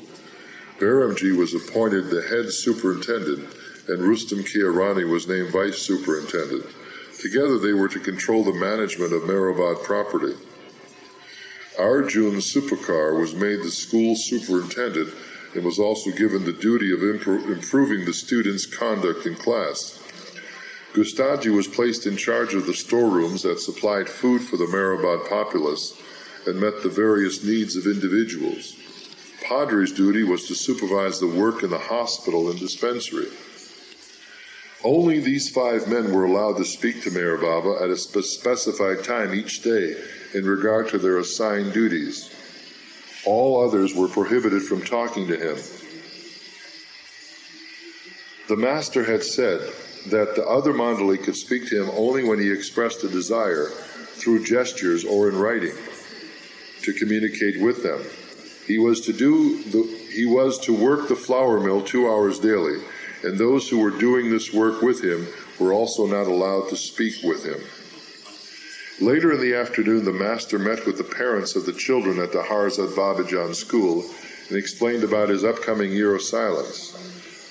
Baramji was appointed the head superintendent, and Rustam Ki Irani was named vice superintendent. Together they were to control the management of Meherabad property. Arjun Supakar was made the school superintendent and was also given the duty of improving the students' conduct in class. Gustaji was placed in charge of the storerooms that supplied food for the Meherabad populace and met the various needs of individuals. Padre's duty was to supervise the work in the hospital and dispensary. Only these 5 men were allowed to speak to Meher Baba at a specified time each day in regard to their assigned duties. All others were prohibited from talking to him. The master had said that the other Mandali could speak to him only when he expressed a desire, through gestures or in writing, to communicate with them. He was to work the flour mill 2 hours daily, and those who were doing this work with him were also not allowed to speak with him. Later in the afternoon, the master met with the parents of the children at the HAZRAT Babajan school and explained about his upcoming year of silence.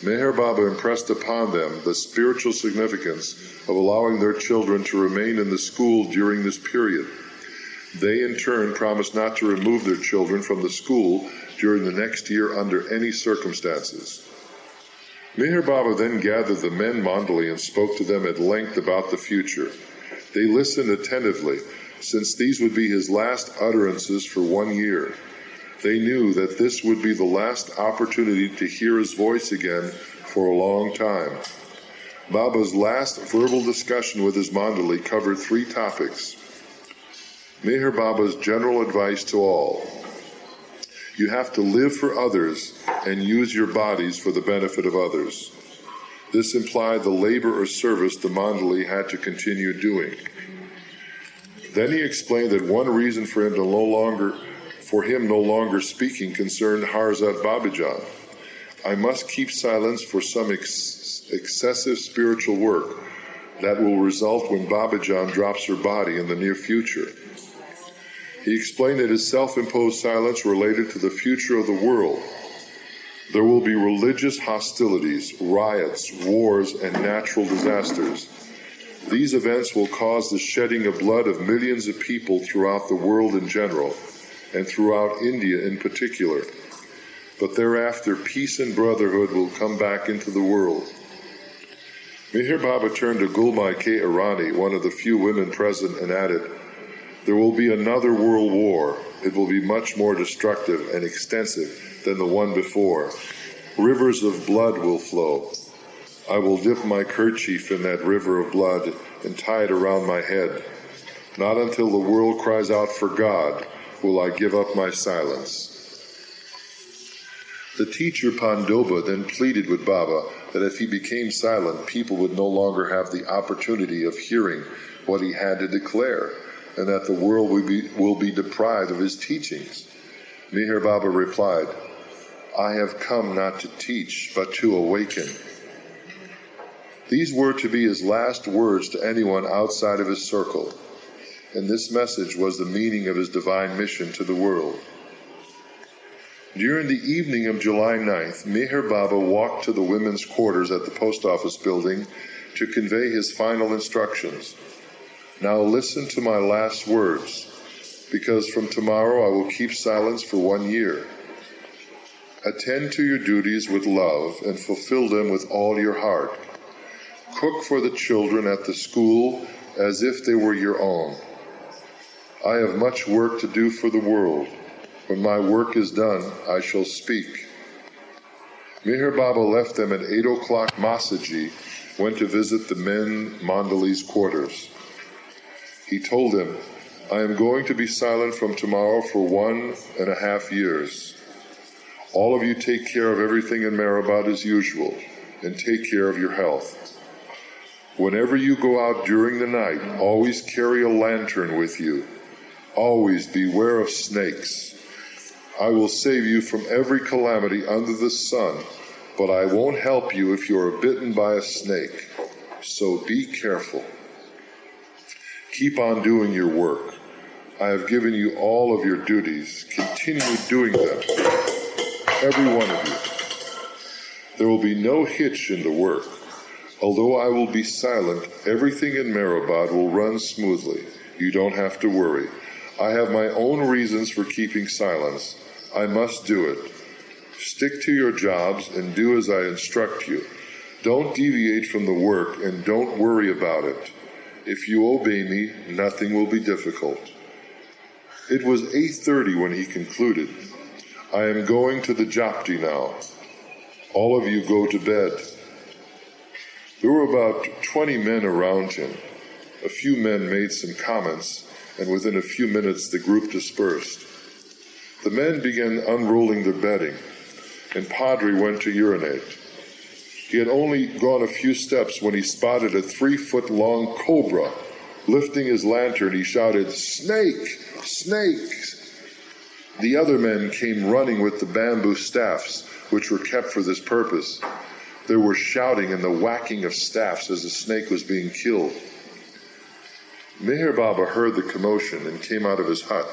Meher Baba impressed upon them the spiritual significance of allowing their children to remain in the school during this period. They, in turn, promised not to remove their children from the school during the next year under any circumstances. Meher Baba then gathered the men Mandali and spoke to them at length about the future. They listened attentively, since these would be his last utterances for 1 year. They knew that this would be the last opportunity to hear his voice again for a long time. Baba's last verbal discussion with his Mandali covered 3 topics. Meher Baba's general advice to all: you have to live for others and use your bodies for the benefit of others. This implied the labor or service the Mandali had to continue doing. Then he explained that one reason for him no longer speaking concerned HAZRAT Babajan. I must keep silence for some excessive spiritual work that will result when Babajan drops her body in the near future. He explained that his self-imposed silence related to the future of the world. There will be religious hostilities, riots, wars, and natural disasters. These events will cause the shedding of blood of millions of people throughout the world in general, and throughout India in particular. But thereafter, peace and brotherhood will come back into the world. Meher Baba turned to Gulmai K. Irani, one of the few women present, and added, there will be another world war. It will be much more destructive and extensive than the one before. Rivers of blood will flow. I will dip my kerchief in that river of blood and tie it around my head. Not until the world cries out for God will I give up my silence. The teacher Pandoba then pleaded with Baba that if he became silent, people would no longer have the opportunity of hearing what he had to declare, and that the world will be deprived of his teachings. Meher Baba replied, I have come not to teach, but to awaken. These were to be his last words to anyone outside of his circle, and this message was the meaning of his divine mission to the world. During the evening of July 9th, Meher Baba walked to the women's quarters at the post office building to convey his final instructions. Now listen to my last words, because from tomorrow I will keep silence for 1 year. Attend to your duties with love and fulfill them with all your heart. Cook for the children at the school as if they were your own. I have much work to do for the world. When my work is done, I shall speak. Meher Baba left them at 8 o'clock Masaji went to visit the men Mandali's quarters. He told them, "I am going to be silent from tomorrow for 1.5 years. All of you take care of everything in Meherabad as usual, and take care of your health. Whenever you go out during the night, always carry a lantern with you. Always beware of snakes. I will save you from every calamity under the sun, but I won't help you if you are bitten by a snake. So be careful. Keep on doing your work. I have given you all of your duties. Continue doing them, every one of you. There will be no hitch in the work. Although I will be silent, everything in Meherabad will run smoothly. You don't have to worry. I have my own reasons for keeping silence. I must do it. Stick to your jobs and do as I instruct you. Don't deviate from the work and don't worry about it. If you obey me, nothing will be difficult." It was 8:30 when he concluded, "I am going to the Japti now. All of you go to bed." There were about 20 men around him. A few men made some comments, and within a few minutes the group dispersed. The men began unrolling their bedding, and Padre went to urinate. He had only gone a few steps when he spotted a 3-foot-long cobra. Lifting his lantern, he shouted, "Snake! Snake!" The other men came running with the bamboo staffs, which were kept for this purpose. There were shouting and the whacking of staffs as the snake was being killed. Meher Baba heard the commotion and came out of his hut.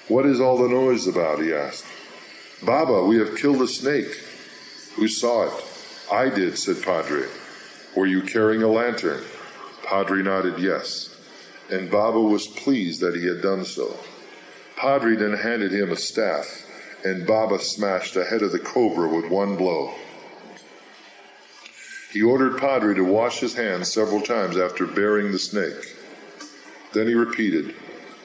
"What is all the noise about?" he asked. "Baba, we have killed a snake." "Who saw it?" "I did," said Padre. "Were you carrying a lantern?" Padre nodded yes, and Baba was pleased that he had done so. Padre then handed him a staff, and Baba smashed the head of the cobra with one blow. He ordered Padre to wash his hands several times after burying the snake. Then he repeated,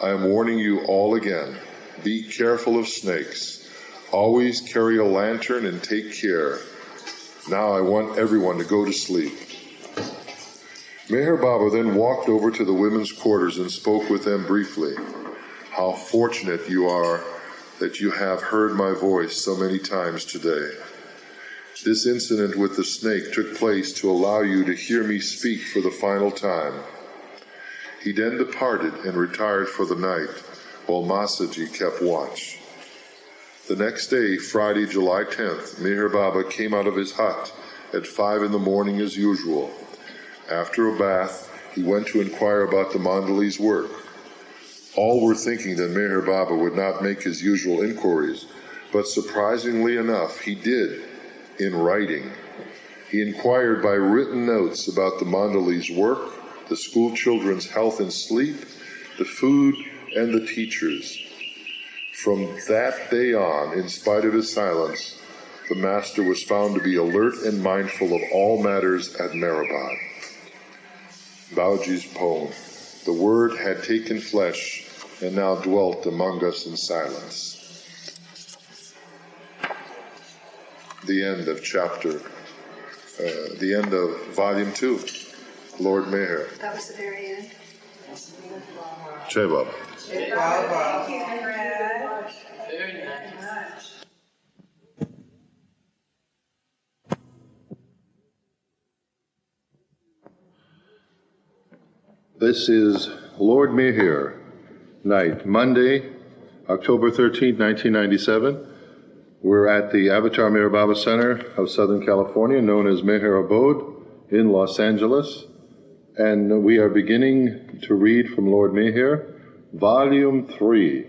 "I am warning you all again. Be careful of snakes. Always carry a lantern and take care. Now I want everyone to go to sleep." Meher Baba then walked over to the women's quarters and spoke with them briefly. "How fortunate you are that you have heard my voice so many times today. This incident with the snake took place to allow you to hear me speak for the final time." He then departed and retired for the night, while Masaji kept watch. The next day, Friday, July 10th, Meher Baba came out of his hut at 5 in the morning as usual. After a bath, he went to inquire about the Mandali's work. All were thinking that Meher Baba would not make his usual inquiries, but surprisingly enough, he did, in writing. He inquired by written notes about the Mandali's work, the school children's health and sleep, the food, and the teachers. From that day on, in spite of his silence, the master was found to be alert and mindful of all matters at Meherabad. Babaji's poem. The Word had taken flesh and now dwelt among us in silence. The end of the end of volume 2, Lord Meher. That was the very end. Jai Baba. Thank you, Conrad. Very nice. This is Lord Meher night, Monday, October 13th, 1997. We're at the Avatar Meher Baba Center of Southern California, known as Meherabad in Los Angeles. And we are beginning to read from Lord Meher, Volume 3.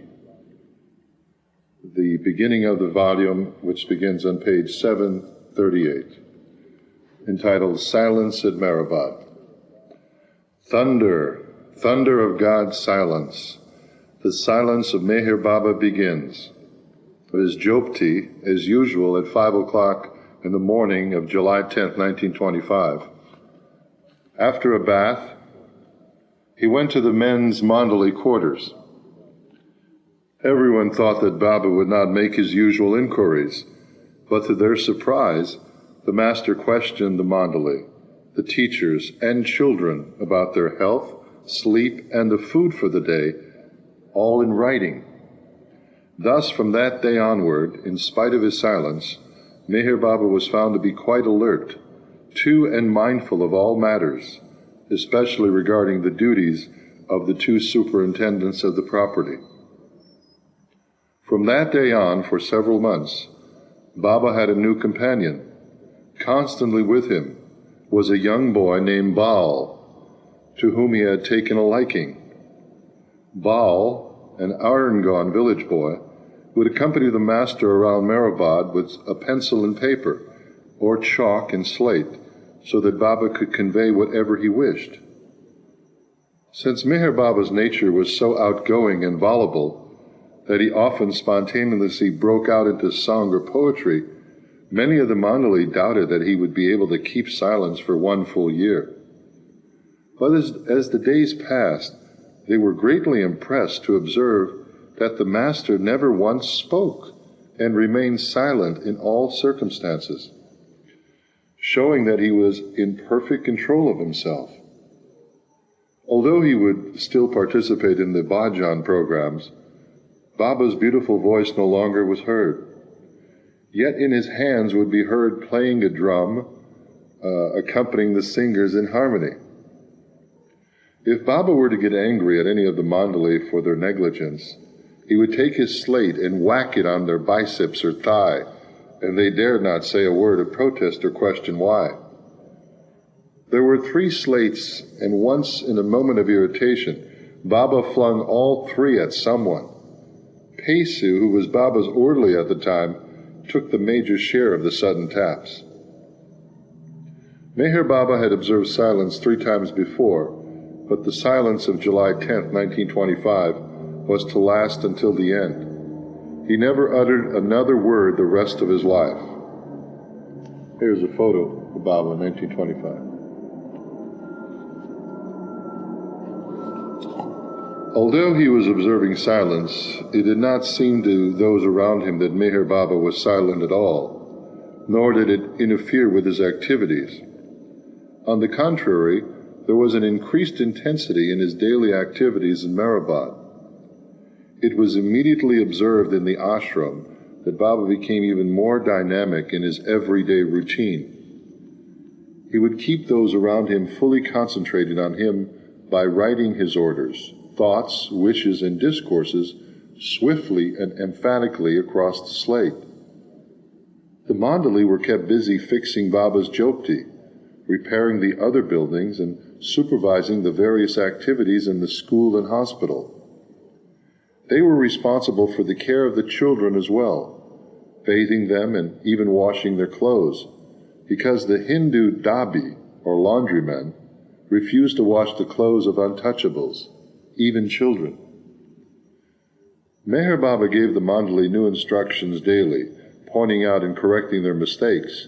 The beginning of the volume, which begins on page 738, entitled Silence at Meherabad. Thunder, thunder of God's silence. The silence of Meher Baba begins. It is Jopti, as usual, at 5 o'clock in the morning of July 10th, 1925. After a bath, he went to the men's Mandali quarters. Everyone thought that Baba would not make his usual inquiries, but to their surprise, the master questioned the Mandali. the teachers, and children about their health, sleep, and the food for the day, all in writing. Thus, from that day onward, in spite of his silence, Meher Baba was found to be quite alert to and mindful of all matters, especially regarding the duties of the two superintendents of the property. From that day on, for several months, Baba had a new companion. Constantly with him was a young boy named Baal, to whom he had taken a liking. Baal, an Arangaon village boy, would accompany the master around Meherabad with a pencil and paper, or chalk and slate, so that Baba could convey whatever he wished. Since Meher Baba's nature was so outgoing and voluble that he often spontaneously broke out into song or poetry, many of the Mandali doubted that he would be able to keep silence for one full year. But as the days passed, they were greatly impressed to observe that the master never once spoke and remained silent in all circumstances, showing that he was in perfect control of himself. Although he would still participate in the Babajan programs, Baba's beautiful voice no longer was heard. Yet in his hands would be heard playing a drum, accompanying the singers in harmony. If Baba were to get angry at any of the Mandali for their negligence, he would take his slate and whack it on their biceps or thigh, and they dared not say a word of protest or question why. There were 3 slates, and once in a moment of irritation, Baba flung all 3 at someone. Pesu, who was Baba's orderly at the time, took the major share of the sudden taps. Meher Baba had observed silence 3 times before, but the silence of July 10th, 1925, was to last until the end. He never uttered another word the rest of his life. Here's a photo of Baba in 1925. Although he was observing silence, it did not seem to those around him that Meher Baba was silent at all, nor did it interfere with his activities. On the contrary, there was an increased intensity in his daily activities in Meherabad. It was immediately observed in the ashram that Baba became even more dynamic in his everyday routine. He would keep those around him fully concentrated on him by writing his orders, thoughts, wishes, and discourses swiftly and emphatically across the slate. The Mandali were kept busy fixing Baba's jyoti, repairing the other buildings, and supervising the various activities in the school and hospital. They were responsible for the care of the children as well, bathing them and even washing their clothes, because the Hindu dabi, or laundrymen, refused to wash the clothes of untouchables, even children. Meher Baba gave the Mandali new instructions daily, pointing out and correcting their mistakes,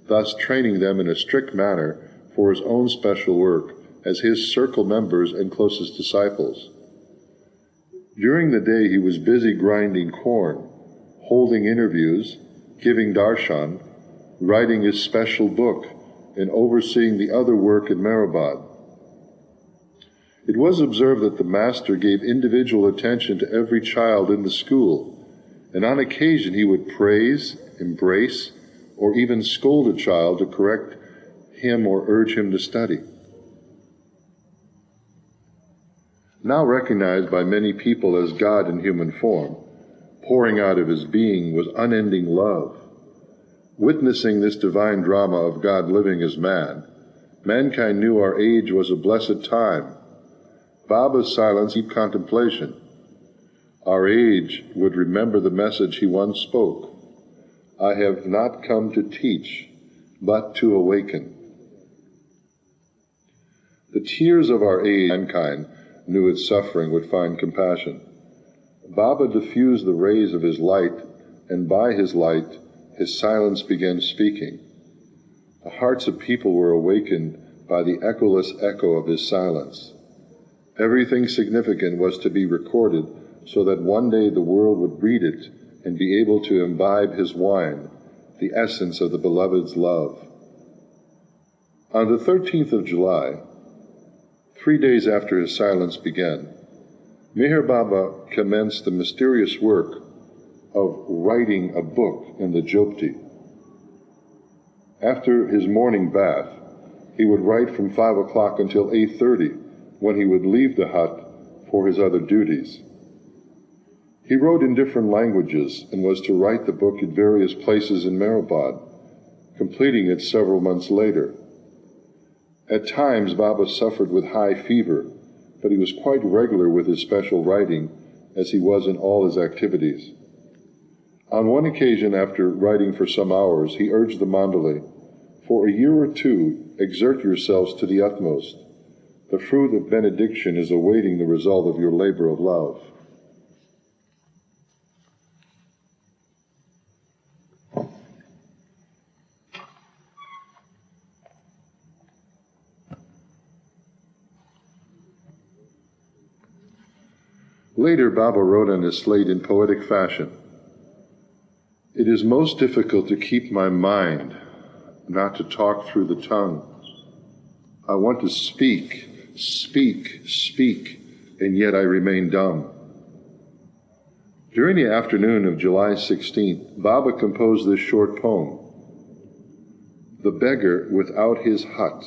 thus training them in a strict manner for his own special work as his circle members and closest disciples. During the day he was busy grinding corn, holding interviews, giving darshan, writing his special book, and overseeing the other work in Meherabad. It was observed that the master gave individual attention to every child in the school, and on occasion he would praise, embrace, or even scold a child to correct him or urge him to study. Now recognized by many people as God in human form, pouring out of his being was unending love. Witnessing this divine drama of God living as man, mankind knew our age was a blessed time. Baba's silence, deep contemplation. Our age would remember the message he once spoke: I have not come to teach, but to awaken. The tears of our age, mankind knew its suffering would find compassion. Baba diffused the rays of his light, and by his light, his silence began speaking. The hearts of people were awakened by the echoless echo of his silence. Everything significant was to be recorded so that one day the world would read it and be able to imbibe his wine, the essence of the beloved's love. On the 13th of July, 3 days after his silence began, Meher Baba commenced the mysterious work of writing a book in the Jopti. After his morning bath, he would write from 5 o'clock until 8:30, when he would leave the hut for his other duties. He wrote in different languages and was to write the book at various places in Meherabad, completing it several months later. At times, Baba suffered with high fever, but he was quite regular with his special writing, as he was in all his activities. On one occasion, after writing for some hours, he urged the Mandalay, "For a year or two, exert yourselves to the utmost. The fruit of benediction is awaiting the result of your labor of love." Later, Baba wrote on his slate in poetic fashion, "It is most difficult to keep my mind, not to talk through the tongue. I want to speak, speak, speak, and yet I remain dumb." During the afternoon of July 16th, Baba composed this short poem, "The beggar without his hut,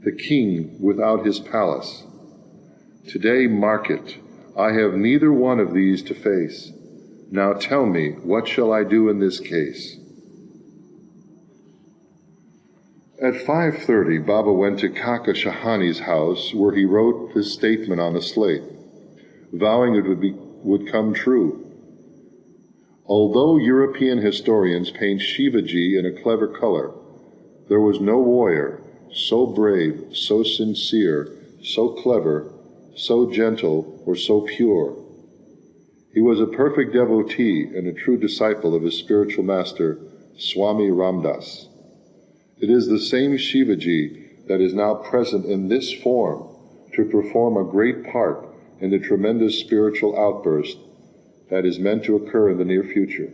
the king without his palace. Today, mark it, I have neither one of these to face. Now tell me, what shall I do in this case?" At 5:30, Baba went to Kaka Shahani's house, where he wrote this statement on a slate, vowing it would come true. Although European historians paint Shivaji in a clever color, there was no warrior so brave, so sincere, so clever, so gentle, or so pure. He was a perfect devotee and a true disciple of his spiritual master, Swami Ramdas. It is the same Shivaji that is now present in this form to perform a great part in the tremendous spiritual outburst that is meant to occur in the near future.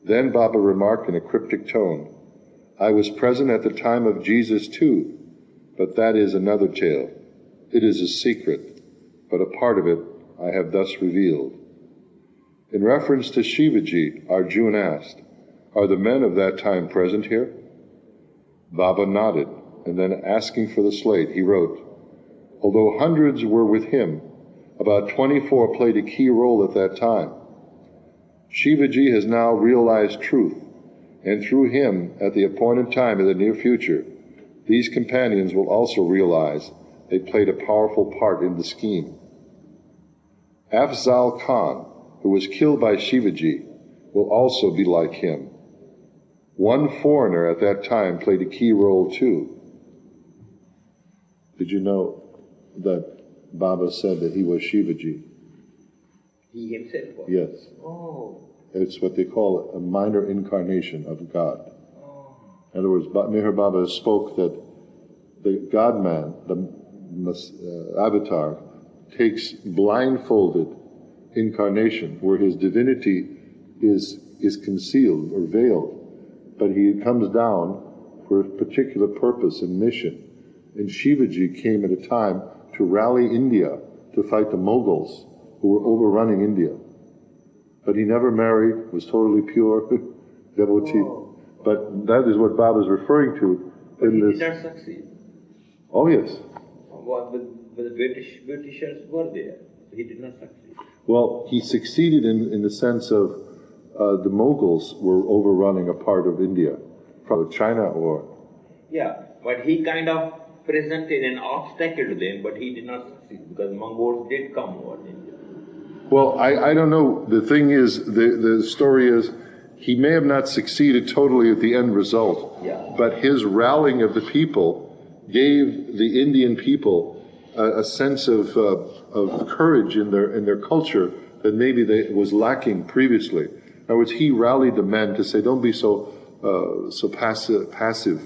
Then Baba remarked in a cryptic tone, "I was present at the time of Jesus too, but that is another tale. It is a secret, but a part of it I have thus revealed." In reference to Shivaji, Arjun asked, "Are the men of that time present here?" Baba nodded, and then asking for the slate, he wrote, "Although hundreds were with him, about 24 played a key role at that time. Shivaji has now realized truth, and through him, at the appointed time in the near future, these companions will also realize they played a powerful part in the scheme. Afzal Khan, who was killed by Shivaji, will also be like him. One foreigner at that time played a key role too." Did you know that Baba said that he was Shivaji? He himself was? Yes. Oh. It's what they call a minor incarnation of God. Oh. In other words, Meher Baba spoke that the God-man, the avatar, takes blindfolded incarnation where his divinity is concealed or veiled, but he comes down for a particular purpose and mission. And Shivaji came at a time to rally India to fight the Mughals who were overrunning India. But he never married, was totally pure, devotee. Oh. But that is what Baba is referring to But in he this. did not succeed. Oh yes. Well, but the Britishers were there. He did not succeed. Well, he succeeded in the sense of the Mughals were overrunning a part of India, from China or... Yeah, but he kind of presented an obstacle to them, but he did not succeed because Mongols did come over India. Well, I don't know. The thing is, the story is, he may have not succeeded totally at the end result, Yeah. but his rallying of the people gave the Indian people a sense of courage in their culture that maybe was lacking previously. In other words, he rallied the men to say, don't be so passive.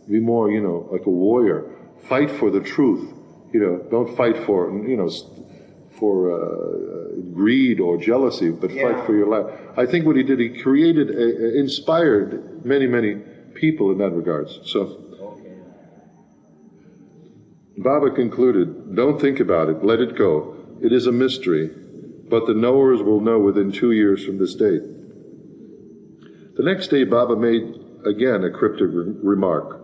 Be more, like a warrior. Fight for the truth. Don't fight for, greed or jealousy, but fight for your life. I think what he did, he created, inspired many, many people in that regards. So, Baba concluded, "Don't think about it, let it go. It is a mystery, but the knowers will know within 2 years from this date." The next day, Baba made again a cryptic remark.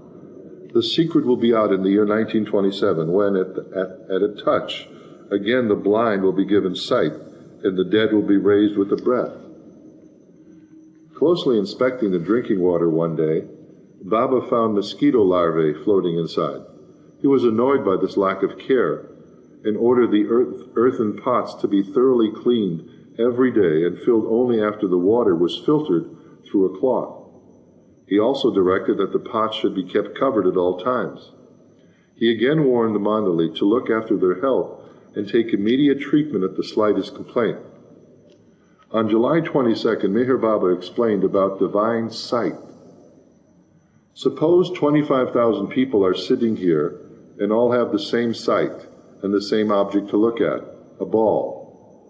The secret will be out in the year 1927, when, at a touch, again the blind will be given sight, and the dead will be raised with a breath. Closely inspecting the drinking water one day, Baba found mosquito larvae floating inside. He was annoyed by this lack of care, and ordered the earthen pots to be thoroughly cleaned every day and filled only after the water was filtered through a cloth. He also directed that the pots should be kept covered at all times. He again warned the Mandali to look after their health and take immediate treatment at the slightest complaint. On July 22nd, Meher Baba explained about divine sight. Suppose 25,000 people are sitting here and all have the same sight and the same object to look at, a ball.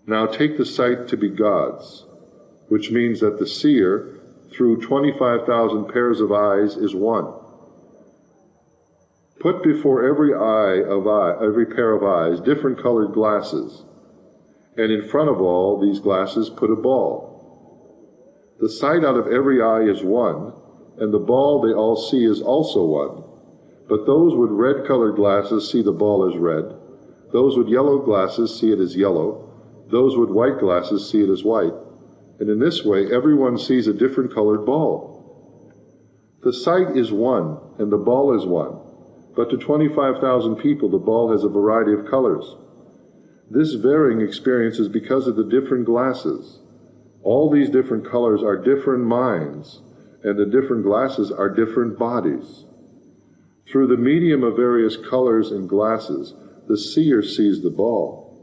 Now take the sight to be God's, which means that the seer, through 25,000 pairs of eyes, is one. Put before every pair of eyes different colored glasses, and in front of all these glasses put a ball. The sight out of every eye is one, and the ball they all see is also one. But those with red-colored glasses see the ball as red, those with yellow glasses see it as yellow, those with white glasses see it as white, and in this way everyone sees a different colored ball. The sight is one, and the ball is one, but to 25,000 people the ball has a variety of colors. This varying experience is because of the different glasses. All these different colors are different minds, and the different glasses are different bodies. Through the medium of various colors and glasses, the seer sees the ball.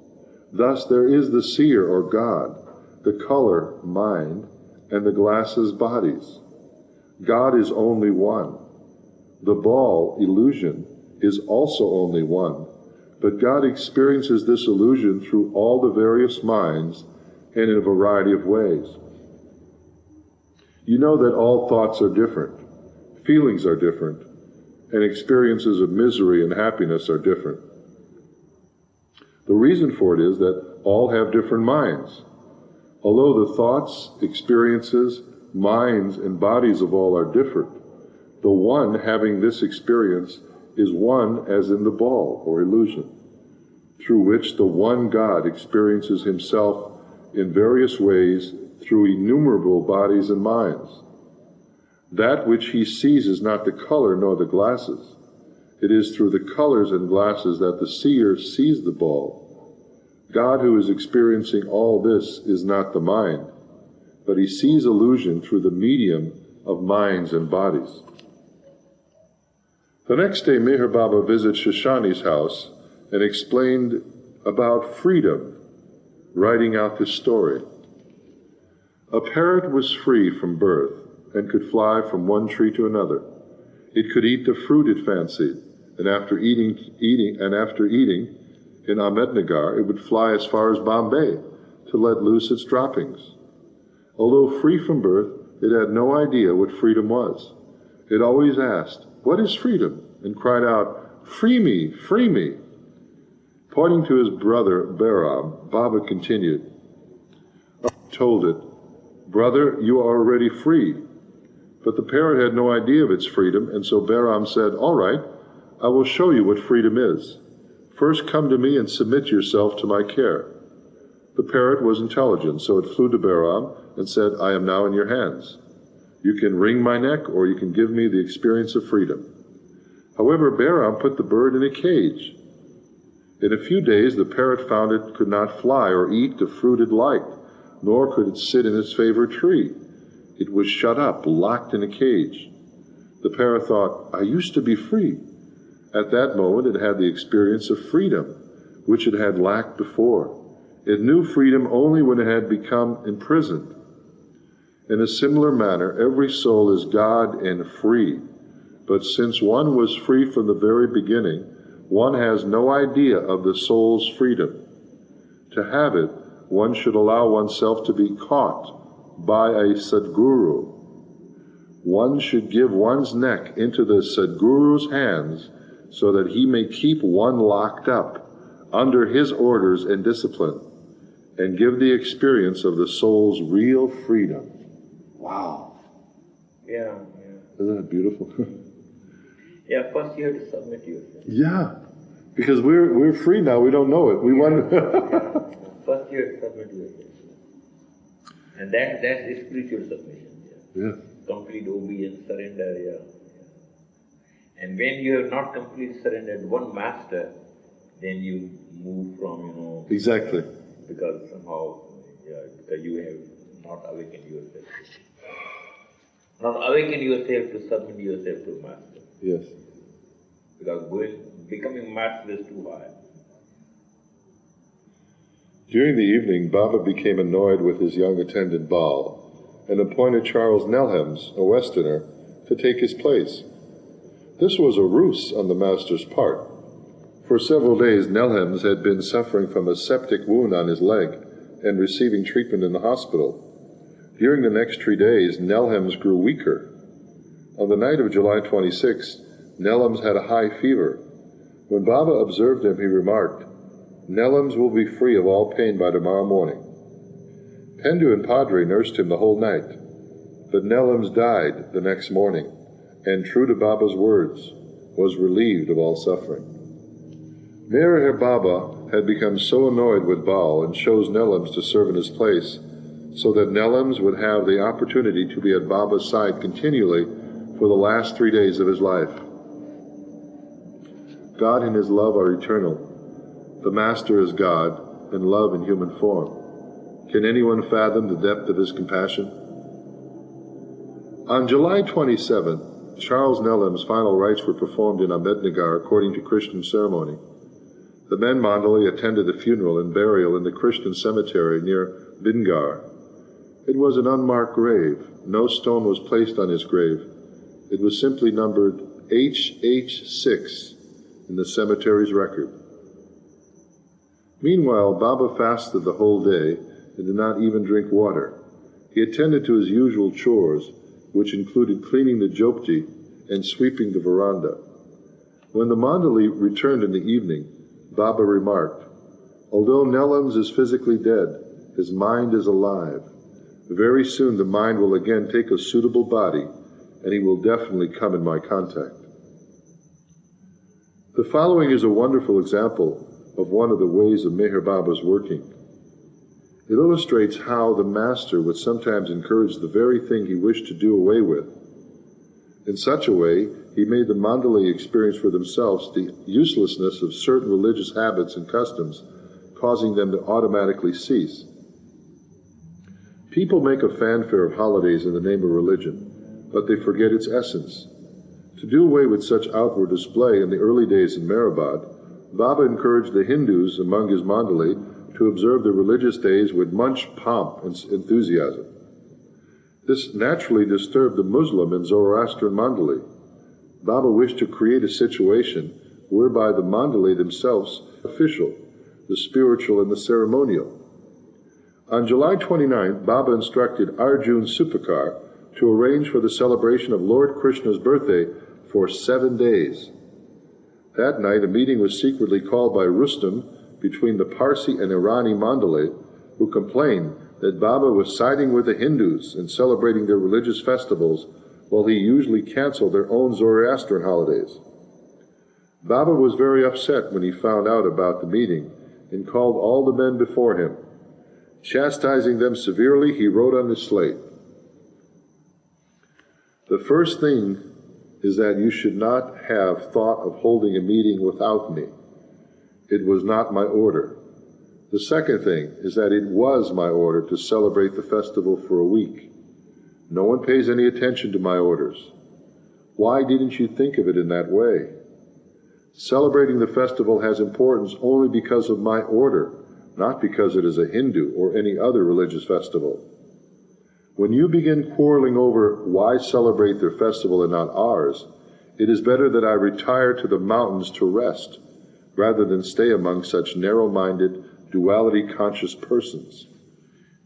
Thus there is the seer, or God, the color, mind, and the glasses, bodies. God is only one. The ball, illusion, is also only one, but God experiences this illusion through all the various minds and in a variety of ways. You know that all thoughts are different, feelings are different, and experiences of misery and happiness are different. The reason for it is that all have different minds. Although the thoughts, experiences, minds, and bodies of all are different, the one having this experience is one as in the ball, or illusion, through which the one God experiences himself in various ways through innumerable bodies and minds. That which he sees is not the color nor the glasses. It is through the colors and glasses that the seer sees the ball. God, who is experiencing all this, is not the mind, but he sees illusion through the medium of minds and bodies. The next day, Meher Baba visits Shoshani's house and explained about freedom, writing out this story. A parrot was free from birth and could fly from one tree to another. It could eat the fruit it fancied, and after eating in Ahmednagar, it would fly as far as Bombay to let loose its droppings. Although free from birth, it had no idea what freedom was. It always asked, "What is freedom?" and cried out, "Free me, free me." Pointing to his brother Bahram, Baba continued, told it, "Brother, you are already free." But the parrot had no idea of its freedom, and so Bahram said, "All right, I will show you what freedom is. First come to me and submit yourself to my care." The parrot was intelligent, so it flew to Bahram and said, "I am now in your hands. You can wring my neck, or you can give me the experience of freedom." However, Bahram put the bird in a cage. In a few days, the parrot found it could not fly or eat the fruit it liked, nor could it sit in its favorite tree. It was shut up, locked in a cage. The parrot thought, "I used to be free." At that moment, it had the experience of freedom, which it had lacked before. It knew freedom only when it had become imprisoned. In a similar manner, every soul is God and free, but since one was free from the very beginning, one has no idea of the soul's freedom. To have it, one should allow oneself to be caught by a Sadguru. One should give one's neck into the Sadguru's hands so that he may keep one locked up under his orders and discipline, and give the experience of the soul's real freedom. Wow. Yeah. Isn't that beautiful? Yeah, first you have to submit yourself. Yeah, because we're free now. We don't know it. We want. First you have to submit yourself, and that's spiritual submission. Yeah. Complete obedience, surrender. Yeah. And when you have not completely surrendered one master, then you move from Exactly. because somehow because you have not awakened yourself. Not awaken yourself to submit yourself to master. Yes. Because becoming master is too high. During the evening, Baba became annoyed with his young attendant Baal and appointed Charles Nelhems, a Westerner, to take his place. This was a ruse on the master's part. For several days, Nelhems had been suffering from a septic wound on his leg and receiving treatment in the hospital. During the next 3 days, Nelhems grew weaker. On the night of July 26, Nelhems had a high fever. When Baba observed him, he remarked, "Nelhems will be free of all pain by tomorrow morning." Pendu and Padre nursed him the whole night, but Nelhems died the next morning, and true to Baba's words, was relieved of all suffering. Meherabad had become so annoyed with Baal and chose Nelhems to serve in his place, so that Nelhems would have the opportunity to be at Baba's side continually for the last 3 days of his life. God and his love are eternal. The Master is God, and love in human form. Can anyone fathom the depth of his compassion? On July 27, Charles Nelhems' final rites were performed in Ahmednagar according to Christian ceremony. The men Mandali attended the funeral and burial in the Christian cemetery near Bingar. It was an unmarked grave. No stone was placed on his grave. It was simply numbered HH6 in the cemetery's record. Meanwhile, Baba fasted the whole day and did not even drink water. He attended to his usual chores, which included cleaning the jopti and sweeping the veranda. When the Mandali returned in the evening, Baba remarked, "Although Nelhems is physically dead, his mind is alive. Very soon the mind will again take a suitable body, and he will definitely come in my contact." The following is a wonderful example of one of the ways of Meher Baba's working. It illustrates how the Master would sometimes encourage the very thing he wished to do away with. In such a way, he made the Mandali experience for themselves the uselessness of certain religious habits and customs, causing them to automatically cease. People make a fanfare of holidays in the name of religion, but they forget its essence. To do away with such outward display in the early days in Meherabad, Baba encouraged the Hindus among his Mandali to observe the religious days with much pomp and enthusiasm. This naturally disturbed the Muslim and Zoroastrian Mandali. Baba wished to create a situation whereby the Mandali themselves official, the spiritual and the ceremonial. On July 29th, Baba instructed Arjun Supakar to arrange for the celebration of Lord Krishna's birthday for 7 days. That night, a meeting was secretly called by Rustam between the Parsi and Irani Mandali, who complained that Baba was siding with the Hindus and celebrating their religious festivals, while he usually canceled their own Zoroastrian holidays. Baba was very upset when he found out about the meeting and called all the men before him. Chastising them severely, he wrote on his slate, "The first thing is that you should not have thought of holding a meeting without me. It was not my order. The second thing is that it was my order to celebrate the festival for a week. No one pays any attention to my orders. Why didn't you think of it in that way? Celebrating the festival has importance only because of my order, not because it is a Hindu or any other religious festival. When you begin quarreling over why celebrate their festival and not ours, it is better that I retire to the mountains to rest, rather than stay among such narrow-minded, duality-conscious persons.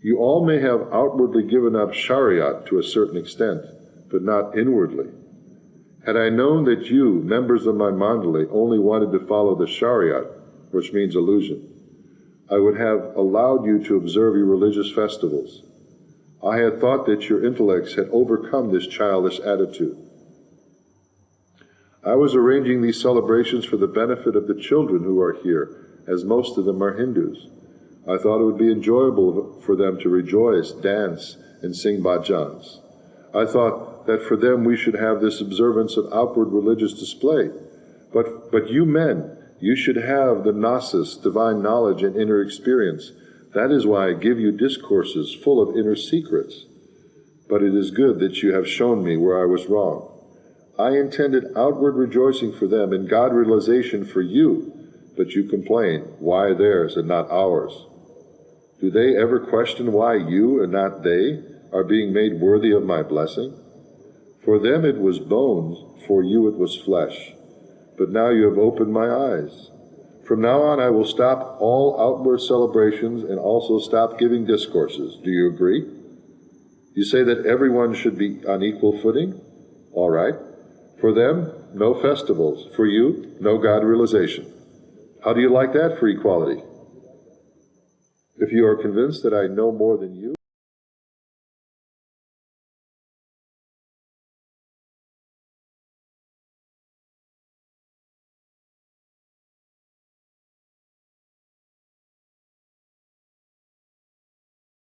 You all may have outwardly given up Shariat to a certain extent, but not inwardly. Had I known that you, members of my mandali, only wanted to follow the shariat, which means illusion, I would have allowed you to observe your religious festivals. I had thought that your intellects had overcome this childish attitude. I was arranging these celebrations for the benefit of the children who are here, as most of them are Hindus. I thought it would be enjoyable for them to rejoice, dance, and sing bhajans. I thought that for them we should have this observance of outward religious display. But you men, you should have the gnosis, divine knowledge and inner experience. That is why I give you discourses full of inner secrets. But it is good that you have shown me where I was wrong. I intended outward rejoicing for them and God realization for you, but you complain, why theirs and not ours? Do they ever question why you and not they are being made worthy of my blessing? For them it was bones, for you it was flesh. But now you have opened my eyes. From now on I will stop all outward celebrations and also stop giving discourses. Do you agree? You say that everyone should be on equal footing? All right. For them, no festivals. For you, no God realization. How do you like that for equality? If you are convinced that I know more than you,